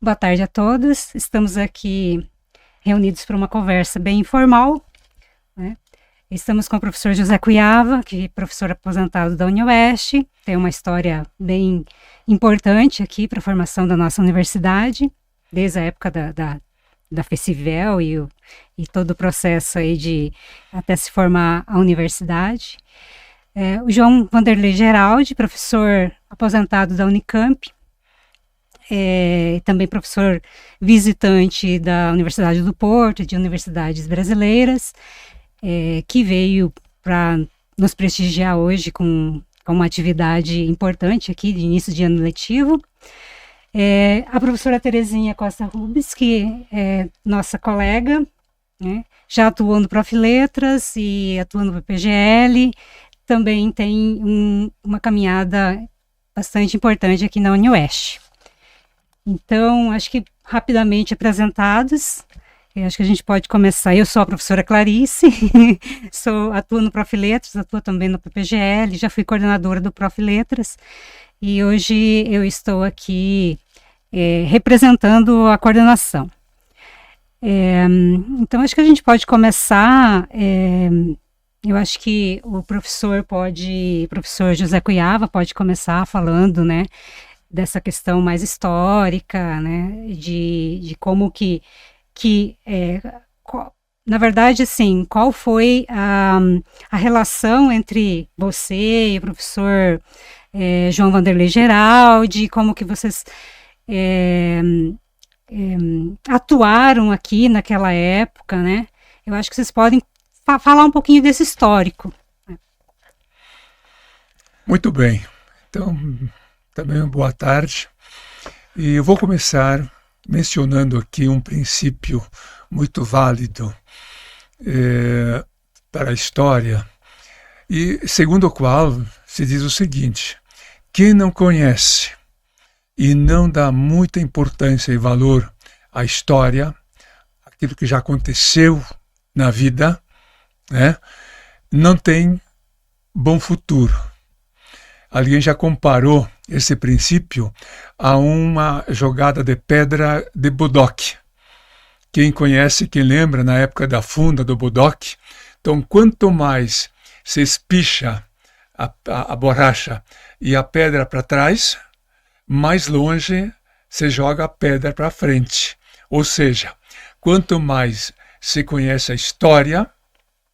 Boa tarde a todos. Estamos aqui reunidos para uma conversa bem informal, né? Estamos com o professor José Cuiava, que é professor aposentado da UniOeste, tem uma história bem importante aqui para a formação da nossa universidade, desde a época da FECIVEL e todo o processo aí de até se formar a universidade. O João Vanderlei Geraldi, professor aposentado da Unicamp, também professor visitante da Universidade do Porto e de universidades brasileiras, que veio para nos prestigiar hoje com uma atividade importante aqui de início de ano letivo. A professora Terezinha Costa Rubens, que é nossa colega, né, já atuou no Profiletras e atua no PPGL, também tem uma caminhada bastante importante aqui na UniOeste. Então, acho que rapidamente apresentados, acho que a gente pode começar. Eu sou a professora Clarice, atuo no Profiletras, atuo também no PPGL, já fui coordenadora do Profiletras e hoje eu estou aqui representando a coordenação. Então, acho que a gente pode começar. Eu acho que o professor José Cuiava pode começar falando, né, dessa questão mais histórica, né, de como na verdade, assim, qual foi a relação entre você e o professor João Vanderlei Geraldi, como que vocês atuaram aqui naquela época, né? Eu acho que vocês podem falar um pouquinho desse histórico. Muito bem. Então, também boa tarde. E eu vou começar mencionando aqui um princípio muito válido para a história, e segundo o qual se diz o seguinte: quem não conhece e não dá muita importância e valor à história, aquilo que já aconteceu na vida, né, não tem bom futuro. Alguém já comparou esse princípio a uma jogada de pedra de bodoque. Quem conhece, quem lembra, na época da funda do bodoque, então quanto mais se espicha a borracha e a pedra para trás, mais longe se joga a pedra para frente. Ou seja, quanto mais se conhece a história,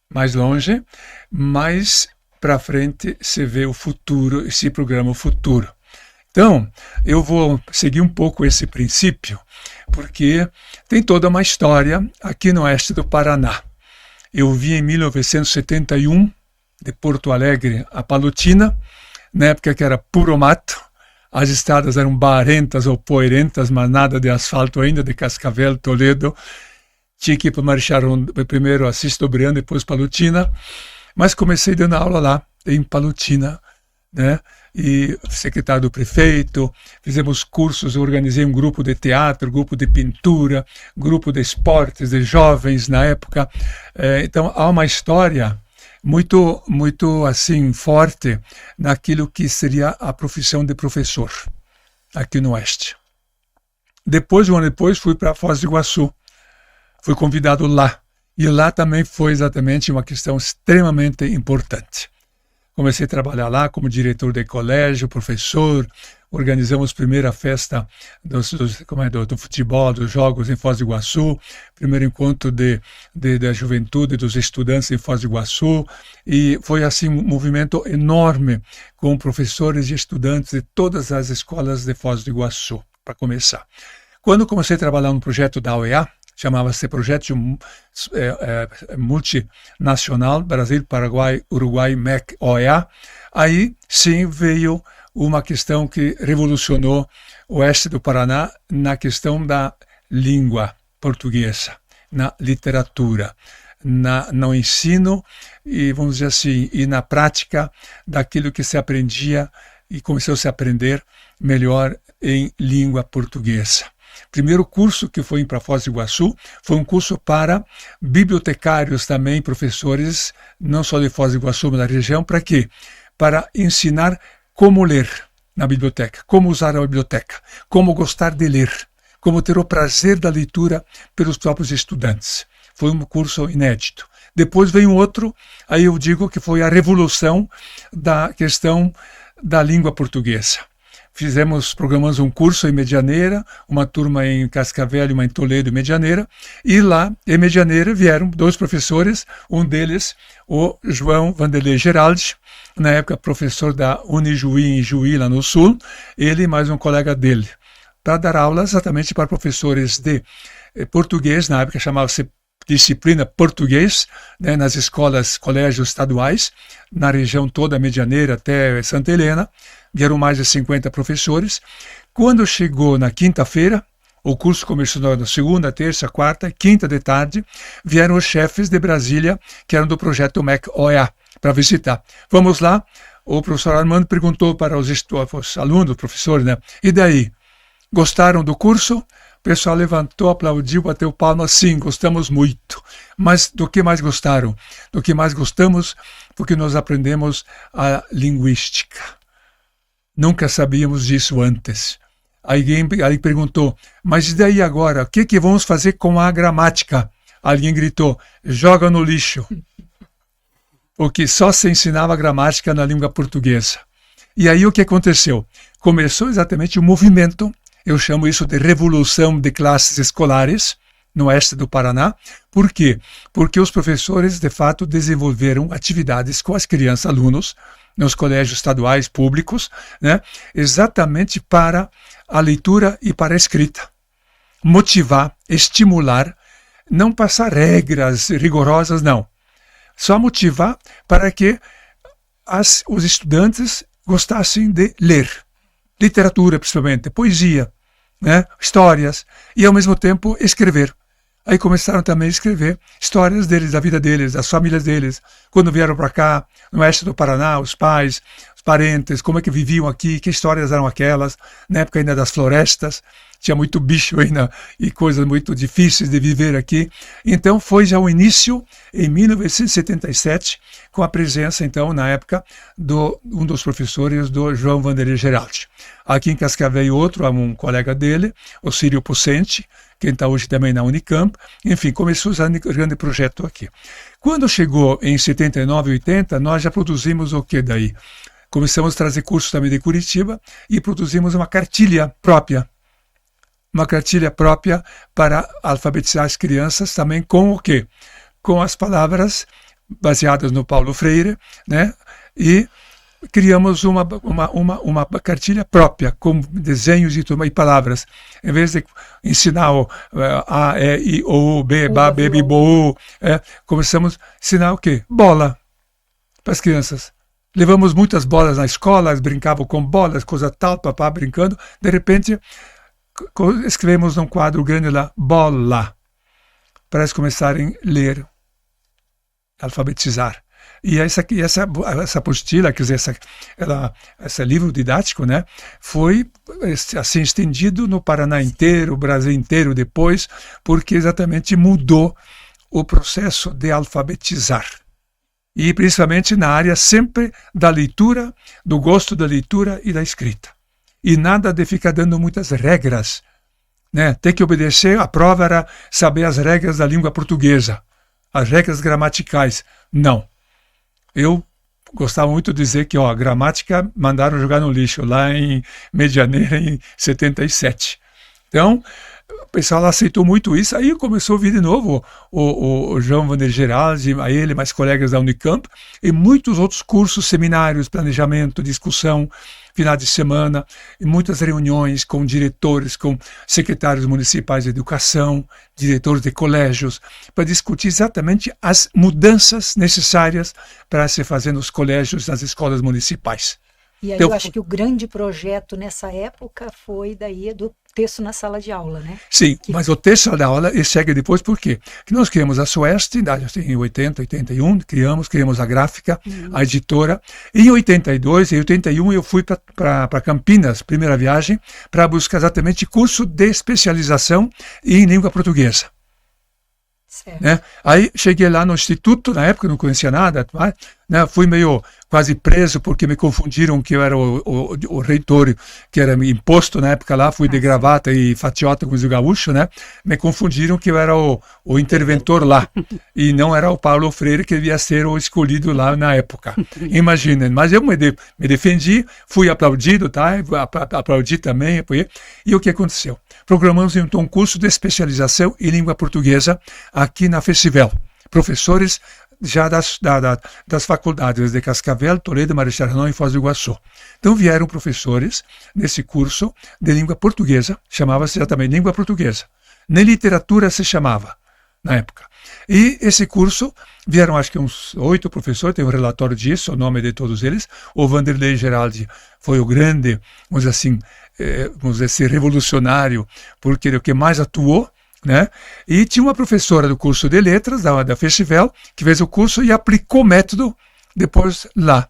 mais longe, mais para frente se vê o futuro e se programa o futuro. Então, eu vou seguir um pouco esse princípio, porque tem toda uma história aqui no oeste do Paraná. Eu vim em 1971, de Porto Alegre a Palotina, na época que era puro mato, as estradas eram barrentas ou poeirentas, mas nada de asfalto ainda, de Cascavel, Toledo. Tinha que ir para Marechal primeiro Assis Dobriano, depois Palotina. Mas comecei dando aula lá, em Palotina, né? E secretário do prefeito, fizemos cursos, eu organizei um grupo de teatro, grupo de pintura, grupo de esportes, de jovens na época. Então, há uma história muito, muito assim, forte naquilo que seria a profissão de professor, aqui no Oeste. Depois, um ano depois, fui para Foz do Iguaçu. Fui convidado lá. E lá também foi exatamente uma questão extremamente importante. Comecei a trabalhar lá como diretor de colégio, professor. Organizamos a primeira festa do futebol, dos jogos em Foz do Iguaçu. Primeiro encontro da juventude, dos estudantes em Foz do Iguaçu. E foi assim um movimento enorme com professores e estudantes de todas as escolas de Foz do Iguaçu, para começar. Quando comecei a trabalhar no projeto da OEA, chamava-se Projeto Multinacional Brasil, Paraguai, Uruguai, MEC, OEA. Aí sim veio uma questão que revolucionou o oeste do Paraná na questão da língua portuguesa, na literatura, no ensino e, vamos dizer assim, e na prática daquilo que se aprendia e começou a se aprender melhor em língua portuguesa. Primeiro curso que foi para Foz do Iguaçu foi um curso para bibliotecários também, professores, não só de Foz do Iguaçu, mas da região. Para quê? Para ensinar como ler na biblioteca, como usar a biblioteca, como gostar de ler, como ter o prazer da leitura pelos próprios estudantes. Foi um curso inédito. Depois veio outro, aí eu digo que foi a revolução da questão da língua portuguesa. Programamos um curso em Medianeira, uma turma em Cascavel e uma em Toledo e Medianeira, e lá em Medianeira vieram 2 professores, um deles o João Vanderlei Geraldi, na época professor da Unijuí em Juí, lá no Sul, ele e mais um colega dele, para dar aulas exatamente para professores de português, na época chamava-se disciplina português, né, nas escolas, colégios estaduais, na região toda, Medianeira até Santa Helena, vieram mais de 50 professores. Quando chegou na quinta-feira, o curso começou na segunda, terça, quarta e quinta de tarde, vieram os chefes de Brasília, que eram do projeto MEC-OEA, para visitar. Vamos lá, o professor Armando perguntou para os alunos, professores, né, e daí, gostaram do curso? O pessoal levantou, aplaudiu, bateu palmas, sim, gostamos muito. Mas do que mais gostaram? Do que mais gostamos, porque nós aprendemos a linguística. Nunca sabíamos disso antes. Alguém perguntou, mas e daí agora? O que vamos fazer com a gramática? Alguém gritou, joga no lixo. Porque só se ensinava gramática na língua portuguesa. E aí o que aconteceu? Começou exatamente o movimento, eu chamo isso de revolução de classes escolares, no oeste do Paraná. Por quê? Porque os professores, de fato, desenvolveram atividades com as crianças, alunos, nos colégios estaduais públicos, né, exatamente para a leitura e para a escrita. Motivar, estimular, não passar regras rigorosas, não. Só motivar para que os estudantes gostassem de ler. Literatura, principalmente, poesia, né, histórias, e ao mesmo tempo escrever. Aí começaram também a escrever histórias deles, da vida deles, das famílias deles, quando vieram para cá, no oeste do Paraná, os pais, os parentes, como é que viviam aqui, que histórias eram aquelas, na época ainda das florestas, tinha muito bicho ainda e coisas muito difíceis de viver aqui. Então foi já o início, em 1977, com a presença, então, na época, um dos professores do João Vanderlei Geraldi. Aqui em Cascavel, outro, um colega dele, o Círio Pocente, quem está hoje também na Unicamp. Enfim, começou um grande projeto aqui. Quando chegou em 79 e 80, nós já produzimos o que daí? Começamos a trazer cursos também de Curitiba e produzimos uma cartilha própria. Uma cartilha própria para alfabetizar as crianças também com o quê? Com as palavras baseadas no Paulo Freire, né? E criamos uma cartilha própria, com desenhos e palavras. Em vez de ensinar o A, E, I, O, B, Ba, Be, Bi, Bo, começamos a ensinar o quê? Bola para as crianças. Levamos muitas bolas na escola, eles brincavam com bolas, coisa tal, papá brincando. De repente, escrevemos num quadro grande lá, bola, para eles começarem a ler, alfabetizar. E essa apostila, quer dizer, esse livro didático, né, foi assim estendido no Paraná inteiro, o Brasil inteiro depois, porque exatamente mudou o processo de alfabetizar. E principalmente na área sempre da leitura, do gosto da leitura e da escrita. E nada de ficar dando muitas regras, né? Ter que obedecer, a prova era saber as regras da língua portuguesa, as regras gramaticais. Não. Eu gostava muito de dizer que a gramática mandaram jogar no lixo, lá em Medianeira, em 77. Então, o pessoal aceitou muito isso, aí começou a vir de novo o João Vanderlei Geraldi, a ele, mais colegas da Unicamp, e muitos outros cursos, seminários, planejamento, discussão, final de semana, e muitas reuniões com diretores, com secretários municipais de educação, diretores de colégios, para discutir exatamente as mudanças necessárias para se fazer nos colégios, nas escolas municipais. E aí então, eu acho que o grande projeto nessa época foi daí do texto na sala de aula, né? Sim, mas o texto na sala de aula chega depois, por quê? Porque nós criamos a Sueste, em 80, 81, criamos a gráfica, a editora. Em 82 e 81 eu fui para Campinas, primeira viagem, para buscar exatamente curso de especialização em língua portuguesa. Né? Aí cheguei lá no instituto, na época não conhecia nada, né? Fui meio quase preso porque me confundiram que eu era o reitor, que era imposto na época lá, fui de gravata e fatiota com os gaúchos, né? Me confundiram que eu era o interventor lá e não era o Paulo Freire que devia ser o escolhido lá na época. Imaginem, mas eu me defendi, fui aplaudido, tá? Aplaudi também, e o que aconteceu? Programamos então um curso de especialização em língua portuguesa aqui na Festival. Professores já das faculdades de Cascavel, Toledo, Marechal Rondon e Foz do Iguaçu. Então vieram professores nesse curso de língua portuguesa, chamava-se já também língua portuguesa. Nem literatura se chamava na época. E esse curso vieram acho que uns 8 professores, tem um relatório disso, o nome de todos eles. O Vanderlei Geraldi foi o grande, vamos dizer assim, revolucionário, porque é o que mais atuou, né? E tinha uma professora do curso de letras da Festival que fez o curso e aplicou o método depois lá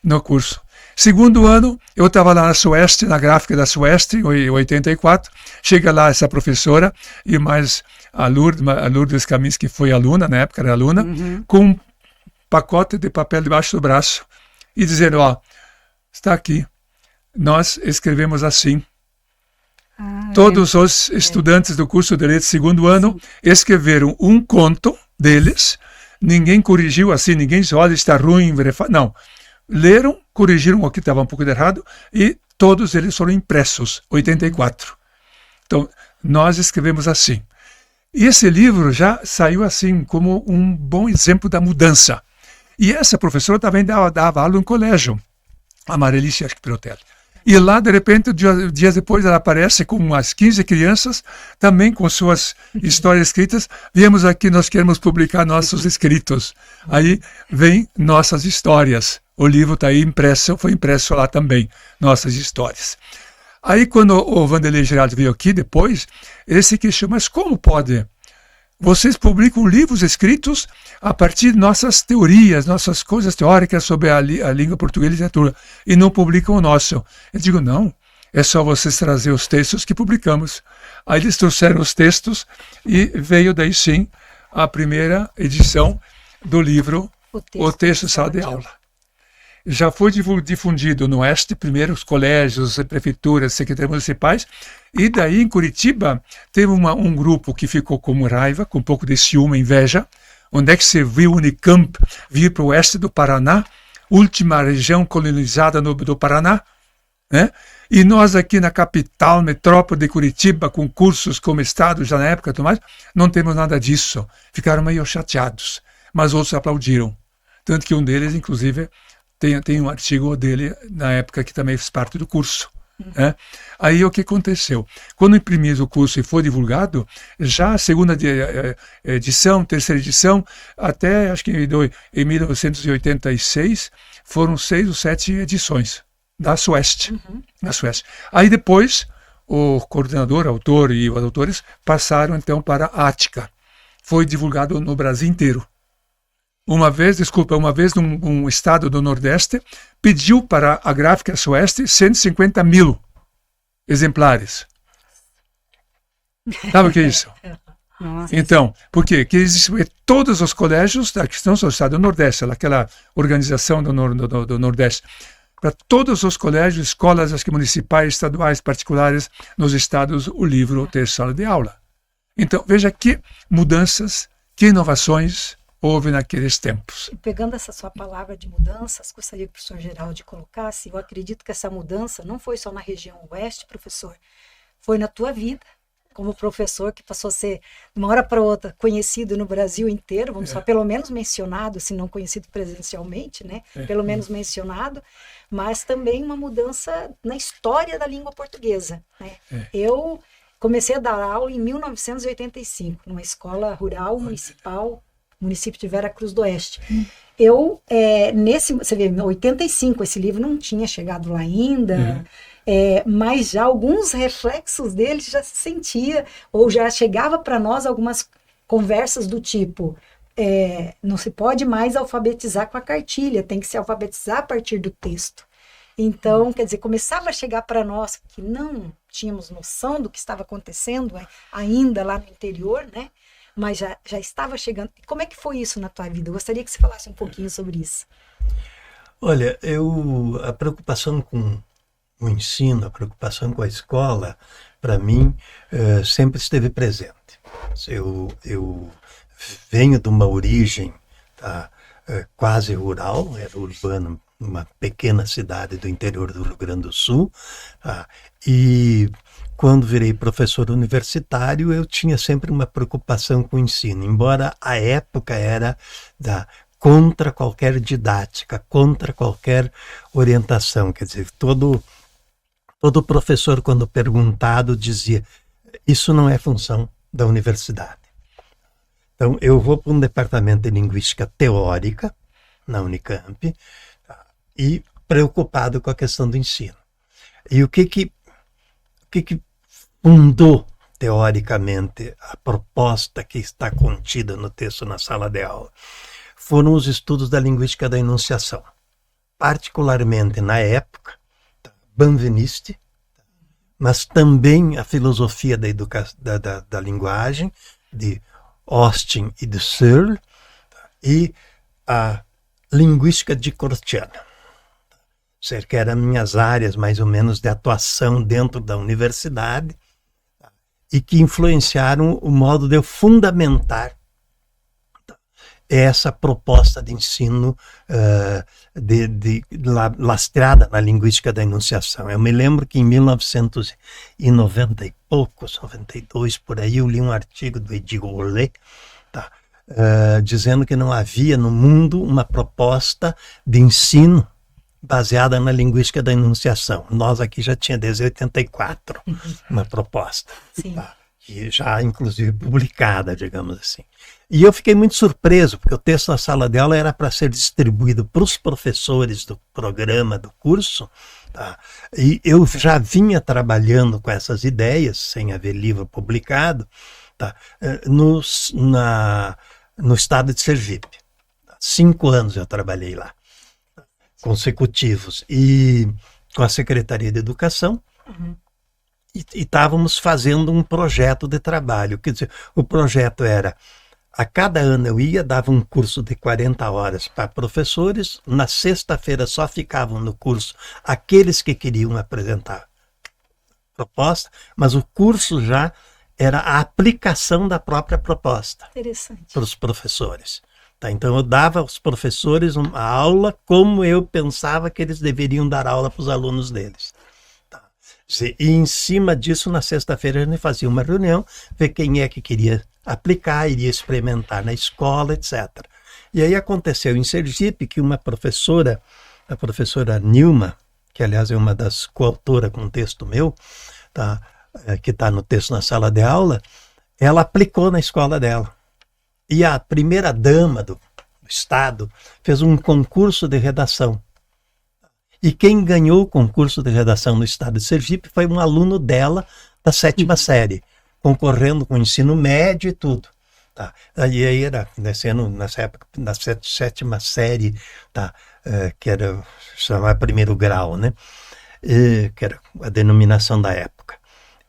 no curso. Segundo ano, eu estava lá na Sueste, na gráfica da Sueste, em 84. Chega lá essa professora e mais a Lourdes Camis, que foi aluna, na época era aluna, com um pacote de papel debaixo do braço e dizendo, ó, está aqui, nós escrevemos assim. Todos os estudantes do curso de letras segundo ano escreveram um conto deles, ninguém corrigiu assim, ninguém disse, olha, está ruim, não. Leram, corrigiram o que estava um pouco de errado e todos eles foram impressos, 84. Então, nós escrevemos assim. E esse livro já saiu assim como um bom exemplo da mudança. E essa professora também dava aula em colégio, a Marelice Pirotelli. E lá, de repente, dias depois, ela aparece com umas 15 crianças, também com suas histórias escritas. Viemos aqui, nós queremos publicar nossos escritos. Aí vem nossas histórias. O livro está aí impresso, foi impresso lá também, nossas histórias. Aí, quando o Vanderlei Geraldi veio aqui depois, ele se questionou, mas como pode? Vocês publicam livros escritos a partir de nossas teorias, nossas coisas teóricas sobre a língua portuguesa e literatura, e não publicam o nosso. Eu digo, não, é só vocês trazer os textos que publicamos. Aí eles trouxeram os textos e veio daí sim a primeira edição do livro O Texto Sala de Aula. Já foi difundido no Oeste, primeiro os colégios, prefeituras, secretarias municipais, e daí em Curitiba teve um grupo que ficou com raiva, com um pouco de ciúme, inveja. Onde é que se viu o Unicamp vir para o oeste do Paraná, última região colonizada do Paraná, né? E nós aqui na capital, metrópole de Curitiba, com cursos como Estado já na época, não temos nada disso. Ficaram meio chateados, mas outros aplaudiram. Tanto que um deles, inclusive, tem um artigo dele na época que também fez parte do curso. Né? Aí o que aconteceu? Quando imprimimos o curso e foi divulgado, já a segunda edição, terceira edição, até acho que em 1986, foram 6 ou 7 edições da Sueste. Da Sueste. Aí depois, o coordenador, autor e os autores passaram então para a Ática. Foi divulgado no Brasil inteiro. Uma vez um estado do Nordeste pediu para a Gráfica Sueste 150 mil exemplares. Sabe o que é isso? Nossa. Então, por quê? Que existem todos os colégios da questão do estado do Nordeste, aquela organização do Nordeste, para todos os colégios, escolas, acho que municipais, estaduais, particulares, nos estados, o livro ter sala de aula. Então, veja que mudanças, que inovações houve naqueles tempos. Pegando essa sua palavra de mudanças, gostaria que o professor Geraldi colocasse, eu acredito que essa mudança não foi só na região oeste, professor, foi na tua vida, como professor que passou a ser, de uma hora para outra, conhecido no Brasil inteiro, vamos falar, pelo menos mencionado, se não conhecido presencialmente, né? Pelo menos mencionado, mas também uma mudança na história da língua portuguesa, né? Eu comecei a dar aula em 1985, numa escola rural municipal, município de Vera Cruz do Oeste. Eu, você vê, em 85, esse livro não tinha chegado lá ainda, mas já alguns reflexos dele já se sentia, ou já chegava para nós algumas conversas do tipo, não se pode mais alfabetizar com a cartilha, tem que se alfabetizar a partir do texto. Então, quer dizer, começava a chegar para nós que não tínhamos noção do que estava acontecendo ainda lá no interior, né? Mas já estava chegando. Como é que foi isso na tua vida? Eu gostaria que você falasse um pouquinho sobre isso. Olha, a preocupação com o ensino, a preocupação com a escola, para mim, sempre esteve presente. Eu venho de uma origem, tá, quase rural, era urbano, uma pequena cidade do interior do Rio Grande do Sul, tá, e quando virei professor universitário, eu tinha sempre uma preocupação com o ensino, embora a época era contra qualquer didática, contra qualquer orientação. Quer dizer, todo professor, quando perguntado, dizia: isso não é função da universidade. Então, eu vou para um departamento de linguística teórica na Unicamp, tá, e preocupado com a questão do ensino. E o que fundou, teoricamente, a proposta que está contida no texto na sala de aula? Foram os estudos da linguística da enunciação. Particularmente na época, Benveniste, mas também a filosofia da linguagem, de Austin e de Searle, e a linguística dicorotiana, que eram minhas áreas mais ou menos de atuação dentro da universidade, e que influenciaram o modo de eu fundamentar essa proposta de ensino lastreada na linguística da enunciação. Eu me lembro que em 1990 e poucos, 92, por aí, eu li um artigo do Edi Rollet, tá, dizendo que não havia no mundo uma proposta de ensino baseada na linguística da enunciação. Nós aqui já tinha desde 84 uma proposta, tá, que já inclusive publicada, digamos assim. E eu fiquei muito surpreso, porque o texto na sala de aula era para ser distribuído para os professores do programa, do curso, tá? E eu já vinha trabalhando com essas ideias, sem haver livro publicado, tá? No estado de Sergipe. 5 anos eu trabalhei lá, consecutivos, e com a Secretaria de Educação, e estávamos fazendo um projeto de trabalho. Quer dizer, o projeto era: a cada ano eu dava um curso de 40 horas para professores, na sexta-feira só ficavam no curso aqueles que queriam apresentar proposta, mas o curso já era a aplicação da própria proposta para os professores. Tá, então eu dava aos professores uma aula como eu pensava que eles deveriam dar aula para os alunos deles. Tá. E em cima disso, na sexta-feira, a gente fazia uma reunião, ver quem é que queria aplicar, iria experimentar na escola, etc. E aí aconteceu em Sergipe que uma professora, a professora Nilma, que aliás é uma das coautoras com um texto meu, tá, que está no texto na sala de aula, ela aplicou na escola dela. E a primeira dama do estado fez um concurso de redação. E quem ganhou o concurso de redação no estado de Sergipe foi um aluno dela da 7ª série, concorrendo com o ensino médio e tudo. Tá. E aí era, nessa época, na 7ª série, tá, que era chamava primeiro grau, né? Que era a denominação da época.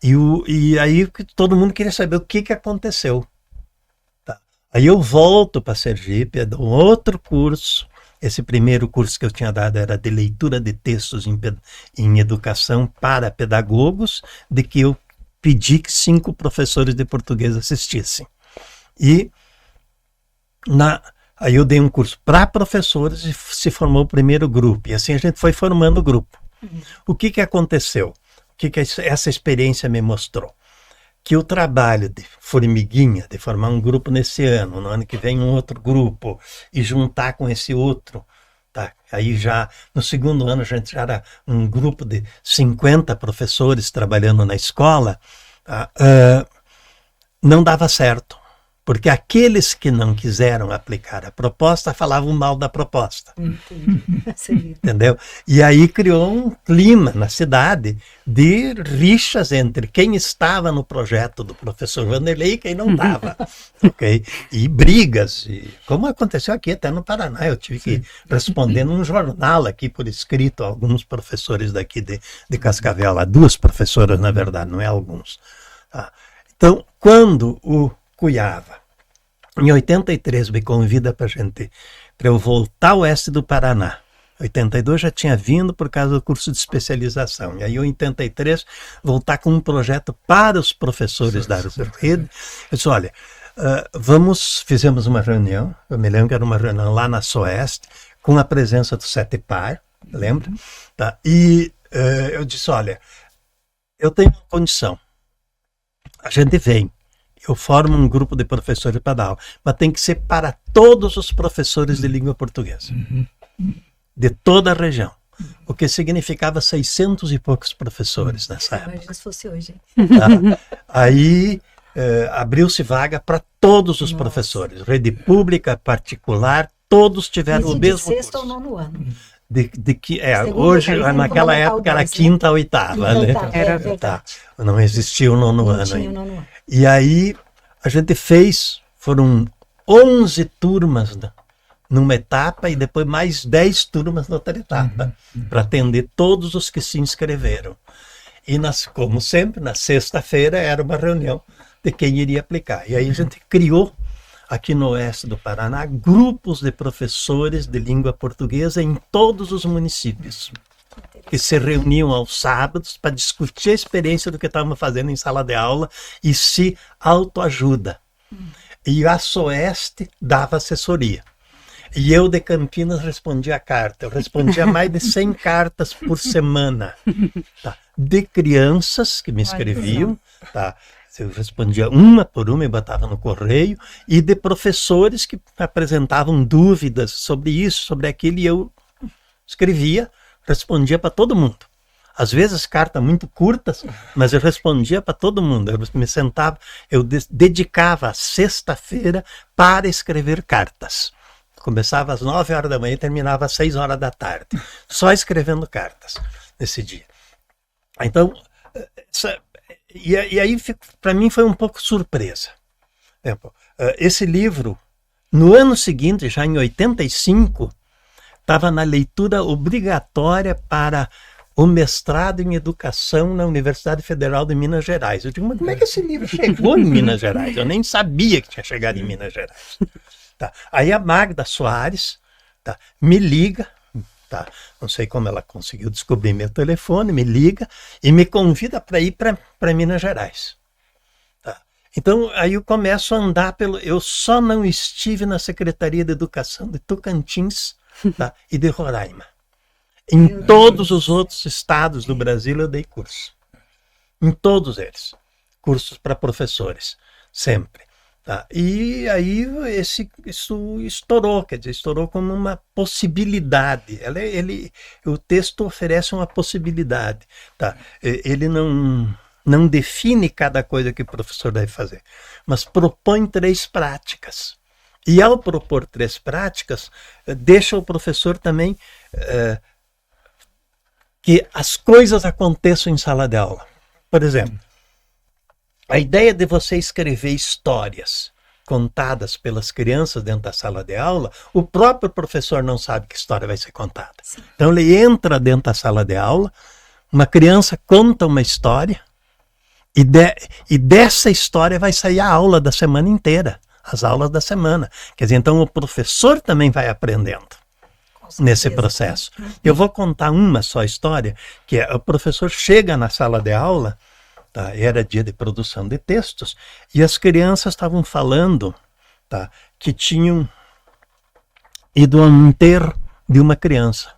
E aí todo mundo queria saber o que aconteceu. Tá. Aí eu volto para Sergipe, dou outro curso. Esse primeiro curso que eu tinha dado era de leitura de textos em educação para pedagogos, de que eu pedi que 5 professores de português assistissem. E aí eu dei um curso para professores e se formou o primeiro grupo. E assim a gente foi formando o grupo. O que aconteceu? O que essa experiência me mostrou? Que o trabalho de formiguinha, de formar um grupo nesse ano, no ano que vem um outro grupo, e juntar com esse outro, tá? Aí já no segundo ano a gente já era um grupo de 50 professores trabalhando na escola, tá? Não dava certo, porque aqueles que não quiseram aplicar a proposta falavam mal da proposta. Entendeu? E aí criou um clima na cidade de rixas entre quem estava no projeto do professor Vanderlei e quem não estava. Okay? E brigas, como aconteceu aqui até no Paraná. Eu tive que responder num jornal aqui por escrito a alguns professores daqui de Cascavel, lá 2 professoras na verdade, não é alguns. Tá? Então, quando o Cuyava, em 83, me convida para eu voltar ao oeste do Paraná, 82 já tinha vindo por causa do curso de especialização. E aí, em 83, voltar com um projeto para os professores da rede. Eu disse, olha, fizemos uma reunião, eu me lembro que era uma reunião lá na SOEST, com a presença do CETEPAR, lembra? Tá? E eu disse, olha, eu tenho uma condição, a gente vem, eu formo um grupo de professores para dar aula, mas tem que ser para todos os professores de língua portuguesa, de toda a região, o que significava 600 e poucos professores nessa época. Imagina se fosse hoje. Tá? Aí abriu-se vaga para todos os professores, rede pública, particular, todos tiveram o mesmo curso. De sexto ao nono ano. Hoje, naquela época, era quinta a oitava, né? Era verdade. Tá. Não existia o nono ano tinha ainda. o nono ano. E aí, a gente foram 11 turmas numa etapa e depois mais 10 turmas na outra etapa, para atender todos os que se inscreveram. E, como sempre, na sexta-feira era uma reunião de quem iria aplicar. E aí a gente criou, aqui no oeste do Paraná, grupos de professores de língua portuguesa em todos os municípios, que se reuniam aos sábados para discutir a experiência do que estavam fazendo em sala de aula e se autoajuda. E a SOEST dava assessoria. E eu de Campinas respondia a carta. Eu respondia mais de 100 cartas por semana. Tá? De crianças que me escreviam, tá? Eu respondia uma por uma e botava no correio, e de professores que apresentavam dúvidas sobre isso, sobre aquilo, e eu escrevia, respondia para todo mundo. Às vezes cartas muito curtas, mas eu respondia para todo mundo. Eu me sentava, eu dedicava a sexta-feira para escrever cartas. Começava às 9 horas da manhã e terminava às 6 horas da tarde, só escrevendo cartas nesse dia. Então, e aí, para mim, foi um pouco surpresa. Esse livro, no ano seguinte, já em 85, estava na leitura obrigatória para o mestrado em educação na Universidade Federal de Minas Gerais. Eu digo, mas como é que esse livro chegou em Minas Gerais? Eu nem sabia que tinha chegado em Minas Gerais. Tá. Aí a Magda Soares, tá, me liga, tá, não sei como ela conseguiu descobrir meu telefone, me liga e me convida para ir para Minas Gerais. Tá. Então aí eu começo a andar eu só não estive na Secretaria de Educação de Tocantins, tá, e de Roraima. Em todos os outros estados do Brasil eu dei curso. Em todos eles. Cursos para professores, sempre. Tá. E aí isso estourou, quer dizer, estourou como uma possibilidade. O texto oferece uma possibilidade. Tá. Ele não define cada coisa que o professor deve fazer, mas propõe 3 práticas. E ao propor 3 práticas, deixa o professor também que as coisas aconteçam em sala de aula. Por exemplo, a ideia de você escrever histórias contadas pelas crianças dentro da sala de aula, o próprio professor não sabe que história vai ser contada. Sim. Então ele entra dentro da sala de aula, uma criança conta uma história, e dessa história vai sair a aula da semana inteira, as aulas da semana. Quer dizer, então o professor também vai aprendendo nesse processo. Eu vou contar uma só história, que é o professor chega na sala de aula, tá, era dia de produção de textos, e as crianças estavam falando, tá, que tinham ido ao enterro de uma criança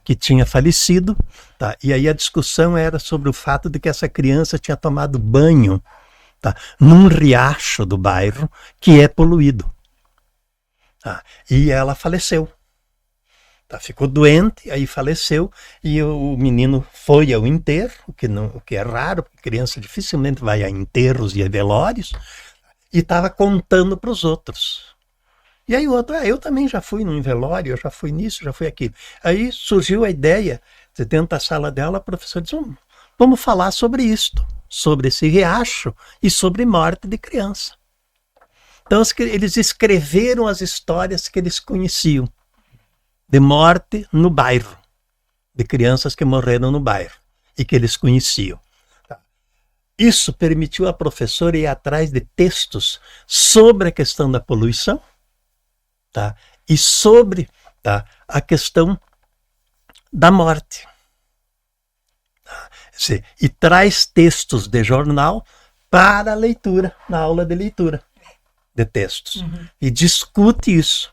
que tinha falecido, tá, e aí a discussão era sobre o fato de que essa criança tinha tomado banho, tá, num riacho do bairro que é poluído. Tá, e ela faleceu. Tá, ficou doente, aí faleceu, e o menino foi ao enterro, o que é raro, porque criança dificilmente vai a enterros e a velórios, e estava contando para os outros. E aí o outro, eu também já fui num velório, eu já fui nisso, já fui aquilo. Aí surgiu a ideia, dentro da sala dela, a professora disse, vamos falar sobre isto, sobre esse riacho e sobre morte de criança. Então eles escreveram as histórias que eles conheciam, de morte no bairro, de crianças que morreram no bairro e que eles conheciam. Isso permitiu à professora ir atrás de textos sobre a questão da poluição, tá, e sobre, tá, a questão da morte. E traz textos de jornal para a leitura, na aula de leitura de textos. E discute isso.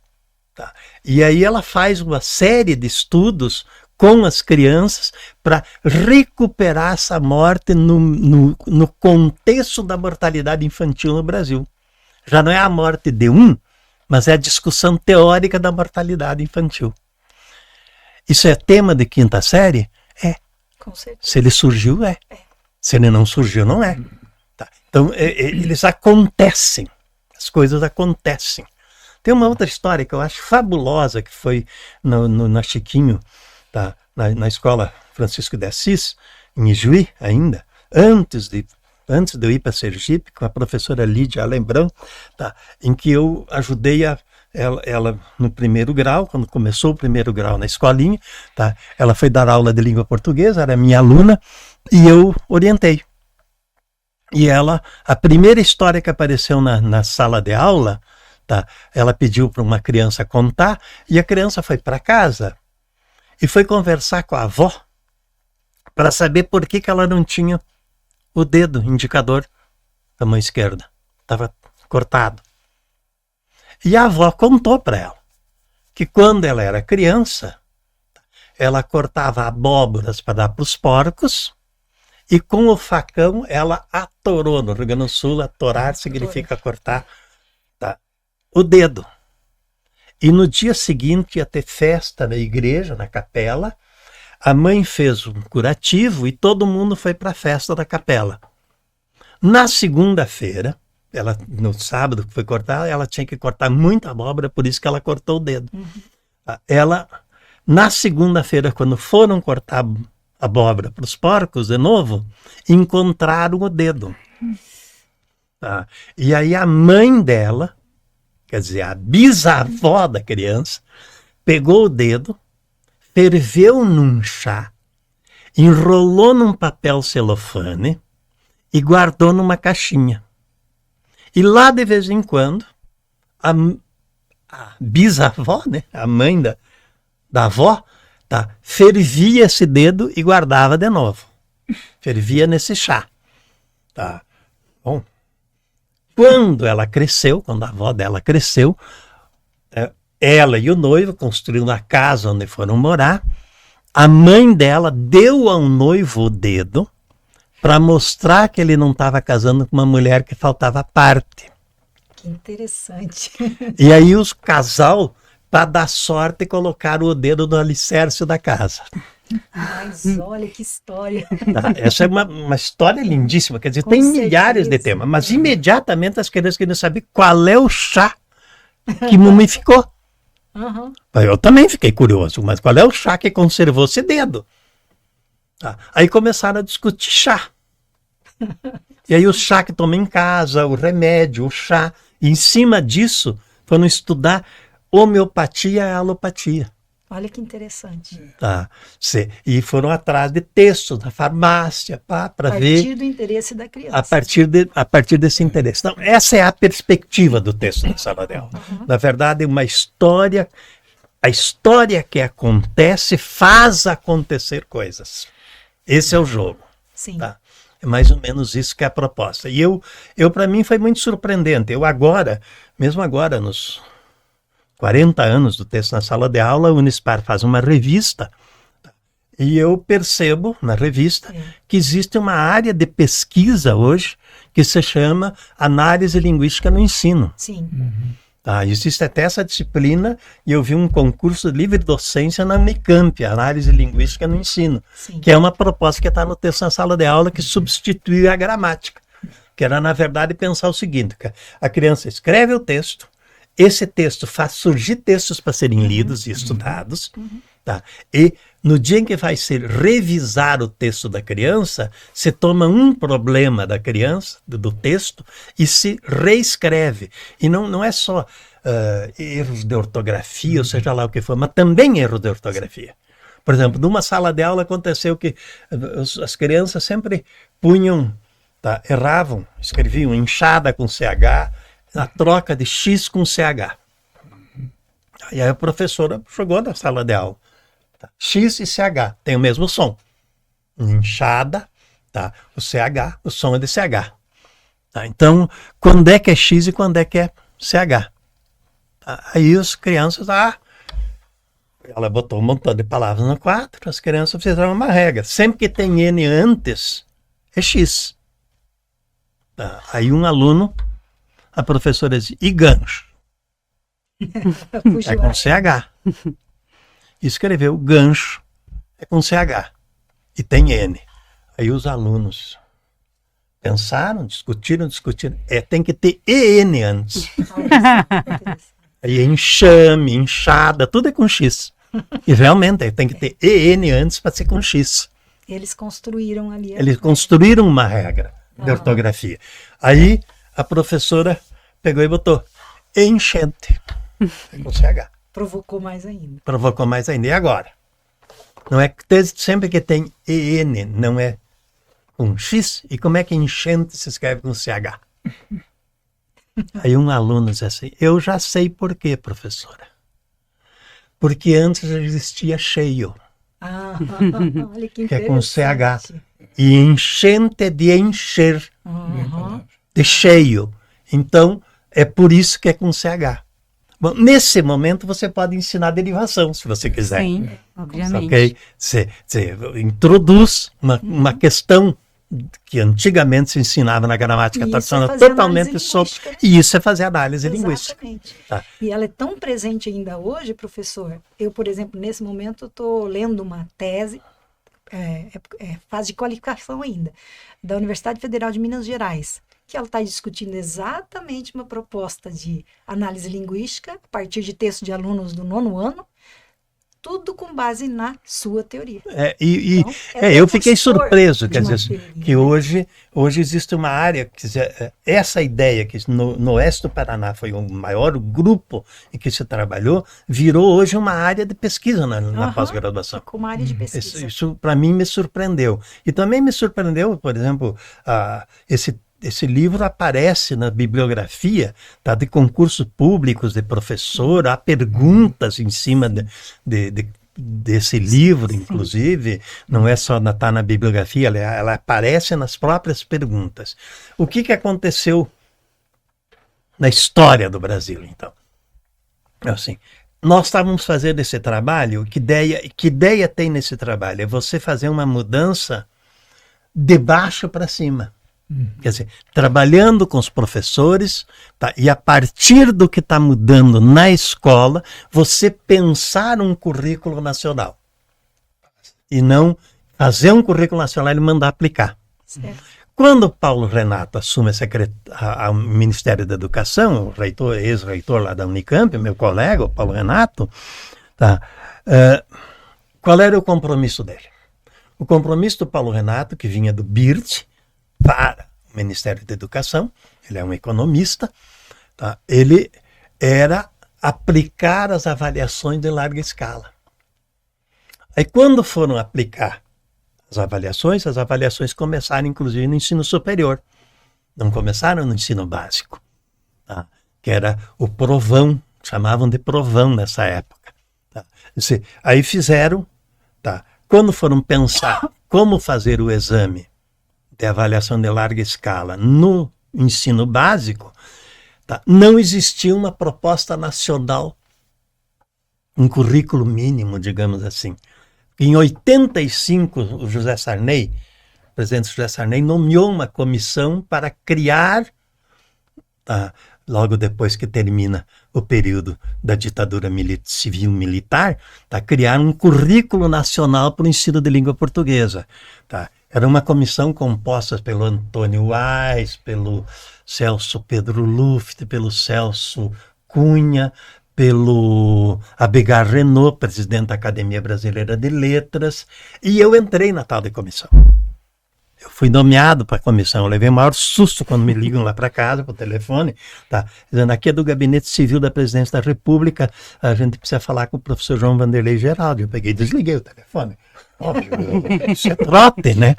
Tá? E aí ela faz uma série de estudos com as crianças para recuperar essa morte no contexto da mortalidade infantil no Brasil. Já não é a morte de um, mas é a discussão teórica da mortalidade infantil. Isso é tema de quinta série? É. Com certeza. Se ele surgiu, é. Se ele não surgiu, não é. Tá. Então, eles acontecem. As coisas acontecem. Tem uma outra história que eu acho fabulosa, que foi na Chiquinho, tá? na escola Francisco de Assis, em Ijuí ainda, antes de eu ir para Sergipe, com a professora Lídia Alembrão, tá? Em que eu ajudei ela no primeiro grau, quando começou o primeiro grau na escolinha, tá? Ela foi dar aula de língua portuguesa, era minha aluna, e eu orientei. E ela, a primeira história que apareceu na sala de aula, tá? Ela pediu para uma criança contar, e a criança foi para casa e foi conversar com a avó para saber por que ela não tinha o dedo indicador da mão esquerda. Estava cortado. E a avó contou para ela que quando ela era criança, ela cortava abóboras para dar para os porcos e com o facão ela atorou. No Rio Grande do Sul, atorar significa cortar, tá, o dedo. E no dia seguinte ia ter festa na igreja, na capela. A mãe fez um curativo e todo mundo foi para a festa da capela. Na segunda-feira, no sábado que foi cortar, ela tinha que cortar muita abóbora, por isso que ela cortou o dedo. Na segunda-feira, quando foram cortar abóbora para os porcos de novo, encontraram o dedo. E aí a mãe dela, quer dizer, a bisavó da criança, pegou o dedo, ferveu num chá, enrolou num papel celofane e guardou numa caixinha. E lá, de vez em quando, a bisavó, né, a mãe da avó, tá, fervia esse dedo e guardava de novo. Fervia nesse chá. Tá. Bom, quando ela cresceu, quando a avó dela cresceu, ela e o noivo construíram a casa onde foram morar. A mãe dela deu ao noivo o dedo para mostrar que ele não estava casando com uma mulher que faltava parte. Que interessante. E aí os casal, para dar sorte, colocaram o dedo no alicerce da casa. Mas olha que história. Essa é uma história lindíssima. Quer dizer, Com tem certeza. milhares de temas, mas imediatamente as crianças queriam saber qual é o chá que mumificou. Eu também fiquei curioso, mas qual é o chá que conservou esse dedo? Aí começaram a discutir chá. E aí o chá que toma em casa, o remédio, o chá. E em cima disso, foram estudar homeopatia e alopatia. Olha que interessante. E foram atrás de textos da farmácia para ver. A partir do interesse da criança. A partir desse interesse. Então, essa é a perspectiva do texto da sala de aula. Na verdade, uma história. A história que acontece faz acontecer coisas. Esse é o jogo. Sim. Tá? É mais ou menos isso que é a proposta. E eu para mim, foi muito surpreendente. Mesmo agora, nos 40 anos do texto na sala de aula, a Unispar faz uma revista e eu percebo na revista que existe uma área de pesquisa hoje que se chama Análise Linguística no Ensino. Sim. Existe até essa disciplina e eu vi um concurso de livre docência na Unicamp, Análise Linguística no Ensino, que é uma proposta que está no texto na sala de aula que substitui a gramática, que era, na verdade, pensar o seguinte: a criança escreve o texto, esse texto faz surgir textos para serem lidos e estudados, tá? E no dia em que vai ser revisar o texto da criança, se toma um problema da criança, do texto, e se reescreve. E não é só erros de ortografia, ou seja lá o que for, mas também erros de ortografia. Por exemplo, numa sala de aula aconteceu que as crianças sempre punham, erravam, escreviam enxada com CH, na troca de X com CH. E aí a professora chegou na sala de aula. Tá? X e CH tem o mesmo som. Inchada, tá? O CH, o som é de CH. Tá? Então, quando é que é X e quando é que é CH? Tá? Aí as crianças, ela botou um montão de palavras no quadro, as crianças fizeram uma regra. Sempre que tem N antes, é X. Tá? Aí um aluno, a professora diz, e gancho? É com CH. Escreveu gancho, é com CH. E tem N. Aí os alunos pensaram, discutiram. Tem que ter EN antes. Aí enxame, inchada, tudo é com X. E realmente tem que ter EN antes para ser com X. Eles construíram ali. Eles construíram uma regra de ortografia. Aí a professora pegou e botou enchente. Com CH. Provocou mais ainda. Provocou mais ainda. E agora? Não é que sempre que tem EN, não é com X? E como é que enchente se escreve com CH? Aí um aluno diz assim, eu já sei por quê, professora. Porque antes já existia cheio. Olha que é com CH. interessante. E enchente é de encher, de cheio. Então, é por isso que é com CH. Bom, nesse momento você pode ensinar derivação, se você quiser. Sim, obviamente. Ok? Você introduz uma questão que antigamente se ensinava na gramática tradicional, totalmente solta. E isso é fazer análise linguística. Exatamente. Tá. E ela é tão presente ainda hoje, professor. Eu, por exemplo, nesse momento, estou lendo uma tese, fase de qualificação ainda, da Universidade Federal de Minas Gerais, que ela está discutindo exatamente uma proposta de análise linguística a partir de textos de alunos do 9º ano, tudo com base na sua teoria. Então, eu fiquei surpreso, quer dizer, que hoje existe uma área, quer dizer, essa ideia que no oeste do Paraná foi o maior grupo em que se trabalhou, virou hoje uma área de pesquisa na pós-graduação. Como área de pesquisa. Isso para mim me surpreendeu. E também me surpreendeu, por exemplo, esse livro aparece na bibliografia, tá, de concursos públicos de professor, há perguntas em cima desse livro, inclusive, não é só tá na bibliografia, ela aparece nas próprias perguntas. O que aconteceu na história do Brasil, então? Assim, nós estávamos fazendo esse trabalho, que ideia tem nesse trabalho? É você fazer uma mudança de baixo para cima. Quer dizer, trabalhando com os professores, tá? E a partir do que está mudando na escola, você pensar um currículo nacional. E não fazer um currículo nacional e mandar aplicar. Certo. Quando Paulo Renato assume o Ministério da Educação, o reitor, ex-reitor lá da Unicamp, meu colega, o Paulo Renato, tá? Qual era o compromisso dele? O compromisso do Paulo Renato, que vinha do BIRT, para o Ministério da Educação, ele é um economista, tá? Ele era aplicar as avaliações de larga escala. Aí quando foram aplicar as avaliações começaram inclusive no ensino superior, não começaram no ensino básico, tá? Que era o provão, chamavam de provão nessa época. Tá? Aí fizeram, tá? Quando foram pensar como fazer o exame de avaliação de larga escala no ensino básico, tá? Não existia uma proposta nacional, um currículo mínimo, digamos assim. Em 85, o presidente José Sarney, nomeou uma comissão para criar, tá? Logo depois que termina o período da ditadura civil-militar, tá? Criar um currículo nacional para o ensino de língua portuguesa. Tá? Era uma comissão composta pelo Antônio Wais, pelo Celso Pedro Luft, pelo Celso Cunha, pelo Abigar Renault, presidente da Academia Brasileira de Letras, e eu entrei na tal de comissão. Eu fui nomeado para a comissão, eu levei o maior susto quando me ligam lá para casa, para o telefone, tá? Dizendo, aqui é do Gabinete Civil da Presidência da República, a gente precisa falar com o professor João Vanderlei Geraldo. Eu peguei e desliguei o telefone. Óbvio, isso é trote, né?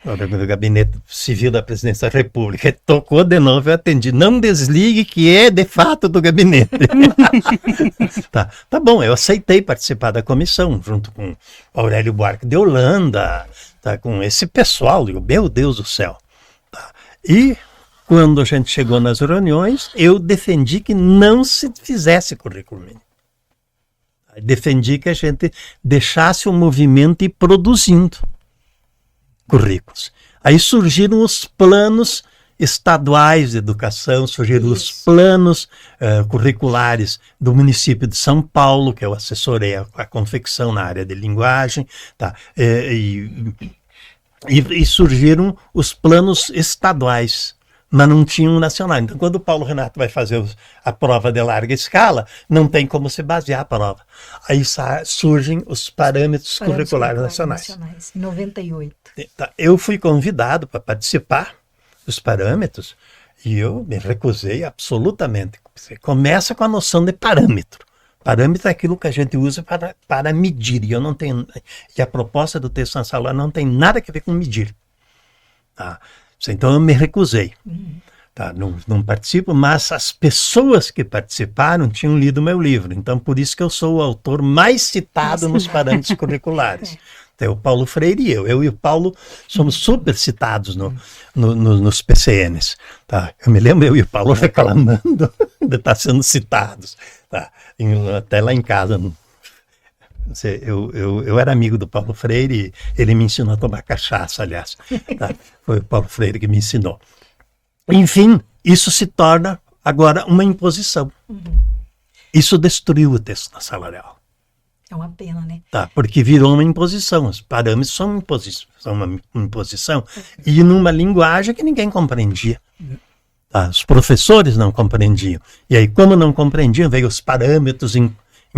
do Gabinete Civil da Presidência da República. Tocou de novo, eu atendi. Não desligue, que é de fato do gabinete. Tá bom, eu aceitei participar da comissão, junto com Aurélio Buarque de Holanda, tá, com esse pessoal. Digo, meu Deus do céu. Tá. E quando a gente chegou nas reuniões, eu defendi que não se fizesse currículo mínimo. Defendi que a gente deixasse o movimento ir produzindo currículos. Aí surgiram os planos estaduais de educação, surgiram os planos curriculares do município de São Paulo, que eu assessorei a confecção na área de linguagem, tá? E surgiram os planos estaduais, mas não tinham um nacional. Então, quando o Paulo Renato vai fazer a prova de larga escala, não tem como se basear a prova. Aí surgem os parâmetros curriculares nacionais. Em 98. Eu fui convidado para participar dos parâmetros e eu me recusei absolutamente. Você começa com a noção de parâmetro. Parâmetro é aquilo que a gente usa para medir. E a proposta do texto chancelar não tem nada a ver com medir. Tá? Então eu me recusei. Tá? Não participo, mas as pessoas que participaram tinham lido meu livro. Então por isso que eu sou o autor mais citado nos parâmetros curriculares. Então, o Paulo Freire e eu. Eu e o Paulo somos super citados nos PCNs. Tá? Eu me lembro, eu e o Paulo reclamando de estar sendo citados. Tá? Até lá em casa. Eu era amigo do Paulo Freire, ele me ensinou a tomar cachaça, aliás. Tá? Foi o Paulo Freire que me ensinou. Enfim, isso se torna agora uma imposição. Isso destruiu o texto na sala de aula. É uma pena, né? Tá, porque virou uma imposição. Os parâmetros são uma imposição. E numa linguagem que ninguém compreendia. Tá? Os professores não compreendiam. E aí, como não compreendiam, veio os parâmetros em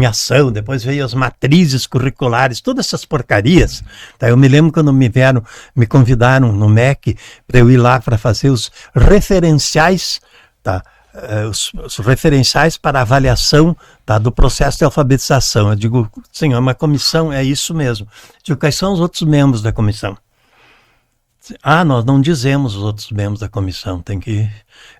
ação, depois veio as matrizes curriculares, todas essas porcarias. Tá? Eu me lembro quando me convidaram no MEC para eu ir lá para fazer os referenciais, tá? Os referenciais para avaliação, tá, do processo de alfabetização. Eu digo, senhor, uma comissão é isso mesmo. Eu digo, quais são os outros membros da comissão? Nós não dizemos os outros membros da comissão. Tem que...